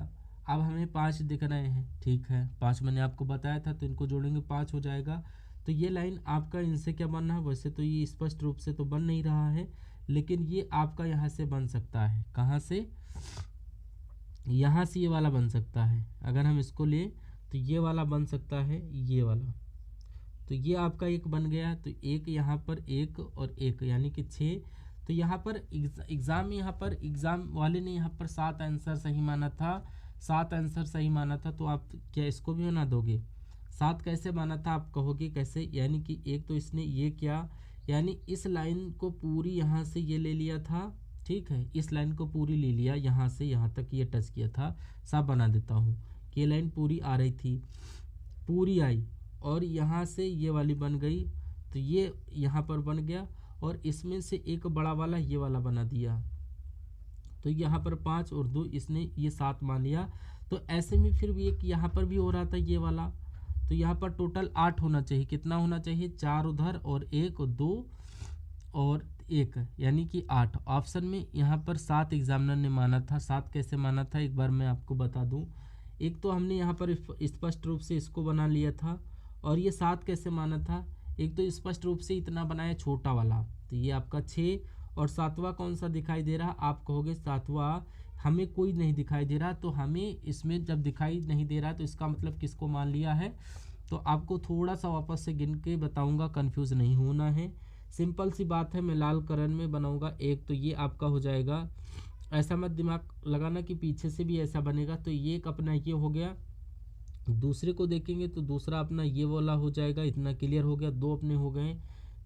अब हमें 5 दिख रहे हैं, ठीक है, 5 मैंने आपको बताया था, तो इनको जोड़ेंगे 5 हो जाएगा। तो ये लाइन आपका इनसे क्या बनना है, वैसे तो ये स्पष्ट रूप से तो बन नहीं रहा है, लेकिन ये आपका यहाँ से बन सकता है। कहाँ से? यहाँ से ये वाला बन सकता है। अगर हम इसको ले तो ये वाला बन सकता है, ये वाला। तो ये आपका एक बन गया, तो एक यहाँ पर एक और एक, यानी कि 6। तो यहाँ पर एग्ज़ाम वाले ने यहाँ पर 7 आंसर सही माना था, 7 आंसर सही माना था। तो आप क्या इसको भी बना दोगे? 7 कैसे माना था आप कहोगे कैसे? यानी कि एक तो इसने ये क्या, यानी इस लाइन को पूरी यहाँ से ये ले लिया था, ठीक है, इस लाइन को पूरी ले लिया, यहाँ से यहाँ तक ये टच किया था। साफ बना देता हूँ कि ये लाइन पूरी आ रही थी, पूरी आई, और यहाँ से ये वाली बन गई, तो ये यहाँ पर बन गया, और इसमें से एक बड़ा वाला ये वाला बना दिया। तो यहाँ पर 5 और 2, इसने ये 7 मान लिया। तो ऐसे में फिर भी एक यहाँ पर भी हो रहा था ये वाला, तो यहाँ पर टोटल 8 होना चाहिए। कितना होना चाहिए? 4 उधर और 1 और 2 और 1, यानी कि 8। ऑप्शन में यहाँ पर 7 एग्जामिनर ने माना था। 7 कैसे माना था एक बार मैं आपको बता दूँ। एक तो हमने यहाँ पर स्पष्ट रूप से इसको बना लिया था, और ये 7 कैसे माना था, एक तो स्पष्ट रूप से इतना बनाया छोटा वाला, तो ये आपका 6, और 7वां कौन सा दिखाई दे रहा? आप कहोगे 7वां हमें कोई नहीं दिखाई दे रहा। तो हमें इसमें जब दिखाई नहीं दे रहा तो इसका मतलब किसको मान लिया है? तो आपको थोड़ा सा वापस से गिन के बताऊंगा, कंफ्यूज नहीं होना है। सिंपल सी बात है, मैं लाल कलर में बनाऊंगा एक, तो ये आपका हो जाएगा। ऐसा मत दिमाग लगाना कि पीछे से भी ऐसा बनेगा। तो ये एक अपना ये हो गया। दूसरे को देखेंगे तो दूसरा अपना ये वाला हो जाएगा, इतना क्लियर हो गया, 2 अपने हो गए।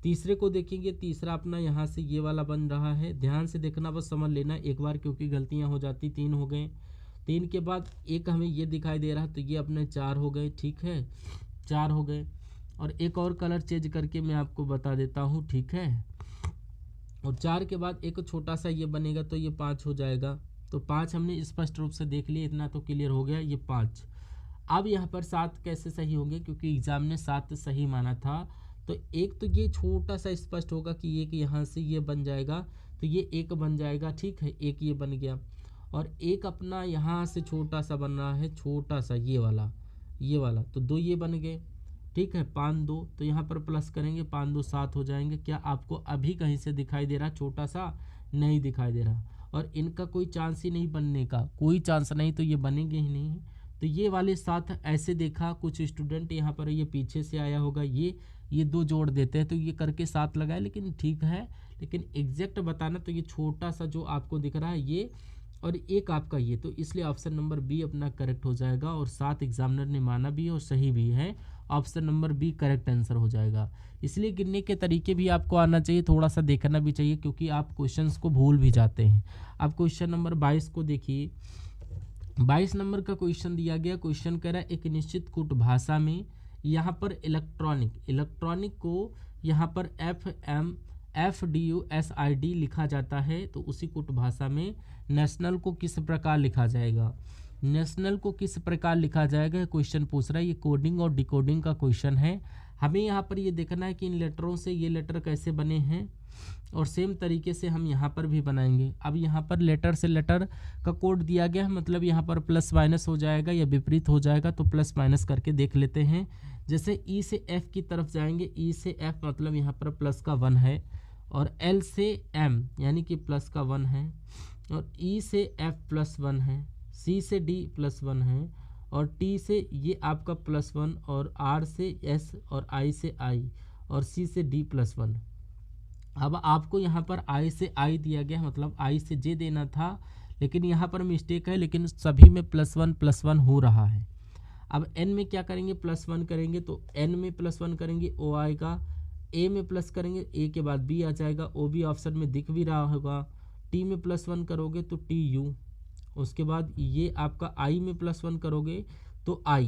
तीसरे को देखेंगे, तीसरा अपना यहाँ से ये वाला बन रहा है। ध्यान से देखना, बस समझ लेना एक बार, क्योंकि गलतियाँ हो जाती। 3 हो गए। 3 के बाद एक हमें ये दिखाई दे रहा, तो ये अपने 4 हो गए, ठीक है, 4 हो गए। और एक और कलर चेंज करके मैं आपको बता देता हूँ, ठीक है। और 4 के बाद एक छोटा सा ये बनेगा, तो ये 5 हो जाएगा। तो 5 हमने स्पष्ट रूप से देख लिया, इतना तो क्लियर हो गया, ये 5। अब यहाँ पर 7 कैसे सही होंगे, क्योंकि एग्जाम ने 7 सही माना था। तो एक तो ये छोटा सा स्पष्ट होगा कि ये कि यहाँ से ये बन जाएगा, तो ये 1 बन जाएगा, ठीक है, 1 ये बन गया। और एक अपना यहाँ से छोटा सा बन रहा है, छोटा सा ये वाला, तो 2 ये बन गए, ठीक है, 5 2, तो यहाँ पर प्लस करेंगे, 5 2 7 हो जाएंगे। क्या आपको अभी कहीं से दिखाई दे रहा छोटा सा? नहीं दिखाई दे रहा। और इनका कोई चांस ही नहीं बनने का, कोई चांस नहीं, तो ये बनेंगे ही नहीं। तो ये वाले 7 ऐसे देखा, कुछ स्टूडेंट यहाँ पर ये पीछे से आया होगा, ये 2 जोड़ देते हैं, तो ये करके 7 लगाए, लेकिन ठीक है। लेकिन एग्जैक्ट बताना तो ये छोटा सा जो आपको दिख रहा है ये, और एक आपका ये, तो इसलिए ऑप्शन नंबर बी अपना करेक्ट हो जाएगा। और 7 एग्जामिनर ने माना भी और सही भी है, option number B correct answer हो जाएगा। इसलिए गिनने के तरीके भी आपको आना चाहिए, थोड़ा सा देखना भी चाहिए, क्योंकि आप क्वेश्चंस को भूल भी जाते हैं। अब क्वेश्चन नंबर 22 को देखिए। 22 नंबर का क्वेश्चन दिया गया। क्वेश्चन कह रहा है एक निश्चित कूट भाषा में यहाँ पर इलेक्ट्रॉनिक को यहाँ पर FDUSID लिखा जाता है, तो उसी कूट भाषा में नेशनल को किस प्रकार लिखा जाएगा? नेशनल को किस प्रकार लिखा जाएगा, क्वेश्चन पूछ रहा है। ये कोडिंग और डिकोडिंग का क्वेश्चन है। हमें यहाँ पर ये देखना है कि इन लेटरों से ये लेटर कैसे बने हैं, और सेम तरीके से हम यहाँ पर भी बनाएंगे। अब यहाँ पर लेटर से लेटर का कोड दिया गया है, मतलब यहाँ पर प्लस माइनस हो जाएगा या विपरीत हो जाएगा, तो प्लस माइनस करके देख लेते हैं। जैसे ई से एफ की तरफ जाएंगे, ई से एफ मतलब यहाँ पर प्लस का 1 है, और एल से एम यानी कि प्लस का 1 है, और ई से एफ प्लस 1 है, सी से डी प्लस 1 है, और टी से ये आपका प्लस 1, और आर से एस, और आई से आई, और सी से डी प्लस 1। अब आपको यहाँ पर आई से आई दिया गया, मतलब आई से जे देना था, लेकिन यहाँ पर मिस्टेक है, लेकिन सभी में +1 हो रहा है। अब n में क्या करेंगे, +1 करेंगे तो n में +1 करेंगे o आएगा, a में प्लस करेंगे a के बाद b आ जाएगा, o भी ऑप्शन में दिख भी रहा होगा। t में +1 करोगे तो tu, उसके बाद ये आपका i में +1 करोगे तो i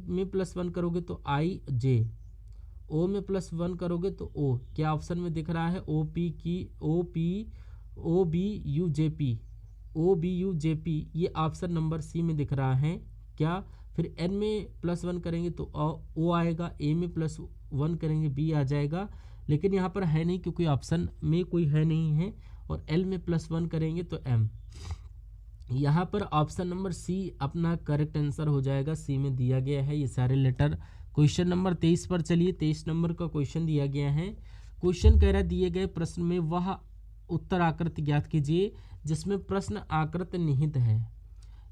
में +1 करोगे तो ij, o में +1 करोगे तो o, क्या ऑप्शन में दिख रहा है, OBUJP, ये ऑप्शन नंबर सी में दिख रहा है क्या। फिर n में +1 करेंगे तो o आएगा, a में +1 करेंगे b आ जाएगा, लेकिन यहाँ पर है नहीं क्योंकि ऑप्शन में कोई है नहीं है। और l में +1 करेंगे तो m, यहाँ पर ऑप्शन नंबर सी अपना करेक्ट आंसर हो जाएगा, सी में दिया गया है ये सारे लेटर। क्वेश्चन नंबर 23 पर चलिए, 23 नंबर का क्वेश्चन दिया गया है। क्वेश्चन कह रहा है दिए गए प्रश्न में वह उत्तर आकृति ज्ञात कीजिए जिसमें प्रश्न आकृति निहित है,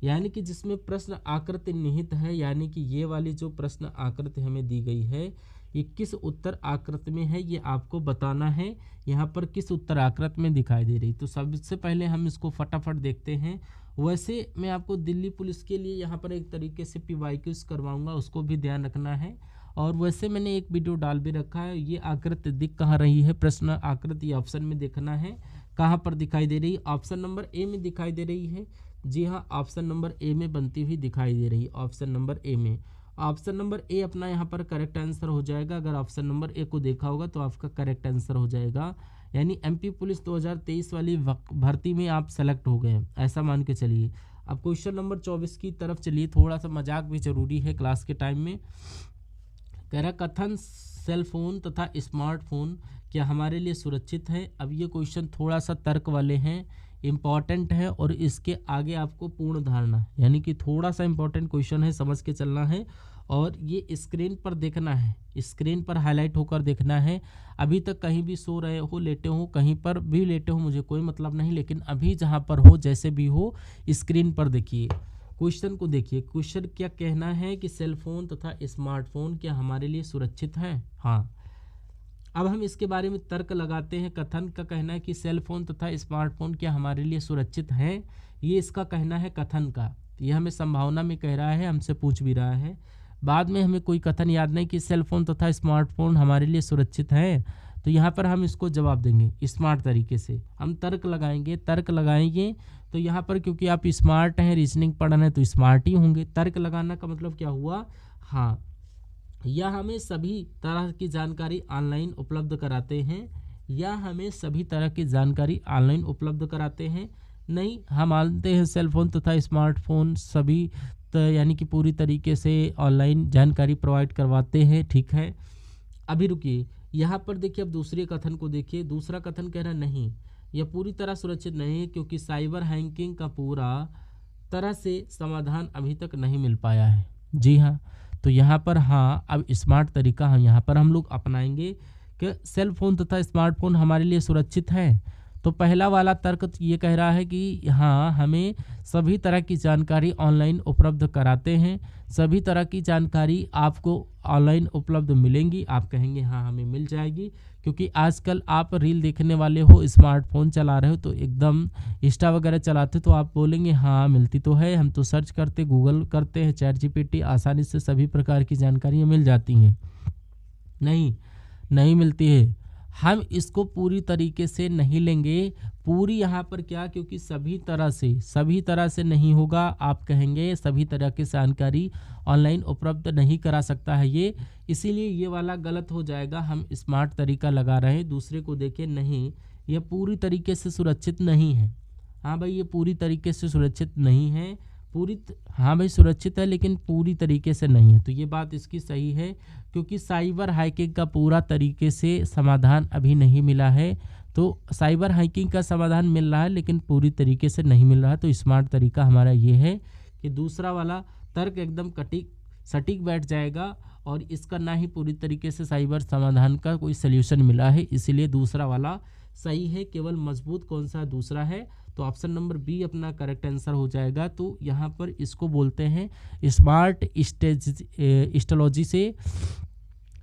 यानी कि जिसमें प्रश्न आकृति निहित है, यानी कि ये वाली जो प्रश्न आकृति हमें दी गई है ये किस उत्तर आकृति में है, ये आपको बताना है। यहाँ पर किस उत्तर आकृति में दिखाई दे रही, तो सबसे पहले हम इसको फटाफट देखते हैं। वैसे मैं आपको दिल्ली पुलिस के लिए यहाँ पर एक तरीके से PYQs करवाऊँगा, उसको भी ध्यान रखना है। और वैसे मैंने एक वीडियो डाल भी रखा है, ये आकृति दिख कहाँ रही है, प्रश्न आकृति ऑप्शन में देखना है कहाँ पर दिखाई दे रही है। ऑप्शन नंबर ए में दिखाई दे रही है, जी हाँ, ऑप्शन नंबर ए में बनती हुई दिखाई दे रही है, ऑप्शन नंबर ए में। ऑप्शन नंबर ए अपना यहाँ पर करेक्ट आंसर हो जाएगा। अगर ऑप्शन नंबर ए को देखा होगा तो आपका करेक्ट आंसर हो जाएगा, यानी MP पुलिस 2023 वाली भर्ती में आप सेलेक्ट हो गए, ऐसा मान के चलिए। अब क्वेश्चन नंबर 24 की तरफ चलिए, थोड़ा सा मजाक भी जरूरी है क्लास के टाइम में। कह रहा कथन सेल फोन तथा स्मार्टफोन क्या हमारे लिए सुरक्षित है। अब ये क्वेश्चन थोड़ा सा तर्क वाले हैं, इम्पॉर्टेंट है, और इसके आगे आपको पूर्ण धारणा, यानी कि थोड़ा सा इम्पॉर्टेंट क्वेश्चन है, समझ के चलना है। और ये स्क्रीन पर देखना है, स्क्रीन पर हाईलाइट होकर देखना है। अभी तक कहीं भी सो रहे हो, लेटे हो, कहीं पर भी लेटे हो, मुझे कोई मतलब नहीं, लेकिन अभी जहाँ पर हो, जैसे भी हो, स्क्रीन पर देखिए, क्वेश्चन को देखिए। क्वेश्चन क्या कहना है कि सेलफोन तथा स्मार्टफोन क्या हमारे लिए सुरक्षित है। हाँ, अब हम इसके बारे में तर्क लगाते हैं। कथन का कहना है कि सेलफोन तथा स्मार्टफोन क्या हमारे लिए सुरक्षित है, ये इसका कहना है कथन का। यह हमें संभावना में कह रहा है, हमसे पूछ भी रहा है। बाद में हमें कोई कथन याद नहीं कि सेलफोन तथा स्मार्टफोन हमारे लिए सुरक्षित है, तो यहाँ पर हम इसको जवाब देंगे स्मार्ट तरीके से। हम तर्क लगाएंगे तो यहाँ पर क्योंकि आप स्मार्ट हैं, रीजनिंग पढ़ रहे हैं, तो स्मार्ट ही होंगे। तर्क लगाना का मतलब क्या हुआ, हाँ, या हमें सभी तरह की जानकारी ऑनलाइन उपलब्ध कराते हैं, या हमें सभी तरह की जानकारी ऑनलाइन उपलब्ध कराते हैं। नहीं, हम मानते हैं सेलफोन तथा स्मार्टफोन सभी यानी कि पूरी तरीके से ऑनलाइन जानकारी प्रोवाइड करवाते हैं, ठीक है। अभी रुकिए, यहाँ पर देखिए, अब दूसरे कथन को देखिए। दूसरा कथन कह रहा नहीं, यह पूरी तरह सुरक्षित नहीं है क्योंकि साइबर हैकिंग का पूरा तरह से समाधान अभी तक नहीं मिल पाया है। जी हाँ, तो यहाँ पर हाँ, अब स्मार्ट तरीका यहाँ पर हम लोग अपनाएंगे कि सेल फोन तथा स्मार्टफोन हमारे लिए सुरक्षित है। तो पहला वाला तर्क ये कह रहा है कि हाँ, हमें सभी तरह की जानकारी ऑनलाइन उपलब्ध कराते हैं, सभी तरह की जानकारी आपको ऑनलाइन उपलब्ध मिलेंगी। आप कहेंगे हाँ, हमें मिल जाएगी, क्योंकि आजकल आप रील देखने वाले हो, स्मार्टफोन चला रहे हो, तो एकदम इंस्टा वगैरह चलाते तो आप बोलेंगे हाँ, मिलती तो है, हम तो सर्च करते, गूगल करते हैं, चैट GPT, आसानी से सभी प्रकार की जानकारियाँ मिल जाती हैं। नहीं मिलती है। हम इसको पूरी तरीके से नहीं लेंगे, पूरी यहाँ पर क्या, क्योंकि सभी तरह से नहीं होगा। आप कहेंगे सभी तरह की जानकारी ऑनलाइन उपलब्ध नहीं करा सकता है ये, इसीलिए ये वाला गलत हो जाएगा। हम स्मार्ट तरीका लगा रहे हैं। दूसरे को देखें, नहीं, ये पूरी तरीके से सुरक्षित नहीं है। हाँ भाई, ये पूरी तरीके से सुरक्षित नहीं है, हाँ भाई सुरक्षित है लेकिन पूरी तरीके से नहीं है। तो ये बात इसकी सही है, क्योंकि साइबर हैकिंग का पूरा तरीके से समाधान अभी नहीं मिला है। तो साइबर हैकिंग का समाधान मिल रहा है लेकिन पूरी तरीके से नहीं मिल रहा है। तो स्मार्ट तरीका हमारा ये है कि दूसरा वाला तर्क एकदम सटीक बैठ जाएगा, और इसका ना ही पूरी तरीके से साइबर समाधान का कोई सल्यूशन मिला है, इसीलिए दूसरा वाला सही है। केवल मजबूत कौन सा दूसरा है, तो ऑप्शन नंबर बी अपना करेक्ट आंसर हो जाएगा। तो यहाँ पर इसको बोलते हैं स्मार्ट स्ट्रेटजी से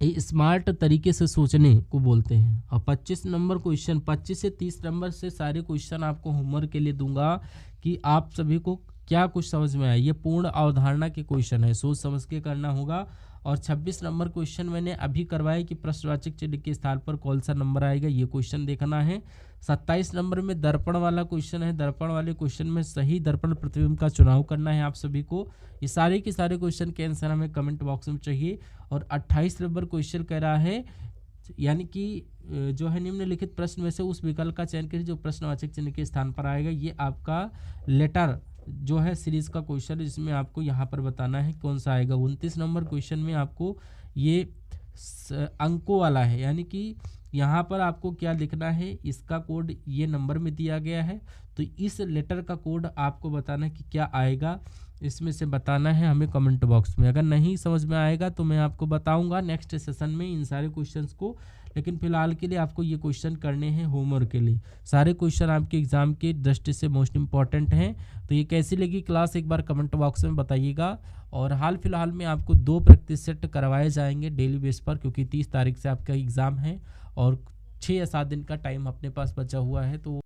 ये स्मार्ट तरीके से सोचने को बोलते हैं। और 25 नंबर क्वेश्चन, 25 से 30 नंबर से सारे क्वेश्चन आपको होमवर्क के लिए दूंगा कि आप सभी को क्या कुछ समझ में आया। ये पूर्ण अवधारणा के क्वेश्चन है, सोच समझ के करना होगा। और 26 नंबर क्वेश्चन मैंने अभी करवाया कि प्रश्नवाचक चिन्ह के स्थान पर कौन सा नंबर आएगा, ये क्वेश्चन देखना है। 27 नंबर में दर्पण वाला क्वेश्चन है, दर्पण वाले क्वेश्चन में सही दर्पण प्रतिबिंब का चुनाव करना है आप सभी को। ये सारे के सारे क्वेश्चन के आंसर हमें कमेंट बॉक्स में चाहिए। और 28 नंबर क्वेश्चन कह रहा है यानी कि जो है निम्नलिखित प्रश्न में से उस विकल्प का चयन करिए जो प्रश्नवाचक चिन्ह के स्थान पर आएगा। ये आपका लेटर जो है सीरीज का क्वेश्चन, इसमें आपको यहाँ पर बताना है कौन सा आएगा। 29 नंबर क्वेश्चन में आपको ये अंकों वाला है, यानी कि यहाँ पर आपको क्या लिखना है, इसका कोड ये नंबर में दिया गया है, तो इस लेटर का कोड आपको बताना है कि क्या आएगा, इसमें से बताना है हमें कमेंट बॉक्स में। अगर नहीं समझ में आएगा तो मैं आपको बताऊंगा नेक्स्ट सेशन में इन सारे क्वेश्चंस को, लेकिन फिलहाल के लिए आपको ये क्वेश्चन करने हैं होमवर्क के लिए। सारे क्वेश्चन आपके एग्जाम की दृष्टि से मोस्ट इंपॉर्टेंट हैं। तो ये कैसी लगी क्लास एक बार कमेंट बॉक्स में बताइएगा। और हाल फिलहाल में आपको 2 प्रैक्टिस सेट करवाए जाएंगे डेली बेस पर, क्योंकि 30 तारीख से आपका एग्ज़ाम है और 6 या 7 दिन का टाइम अपने पास बचा हुआ है। तो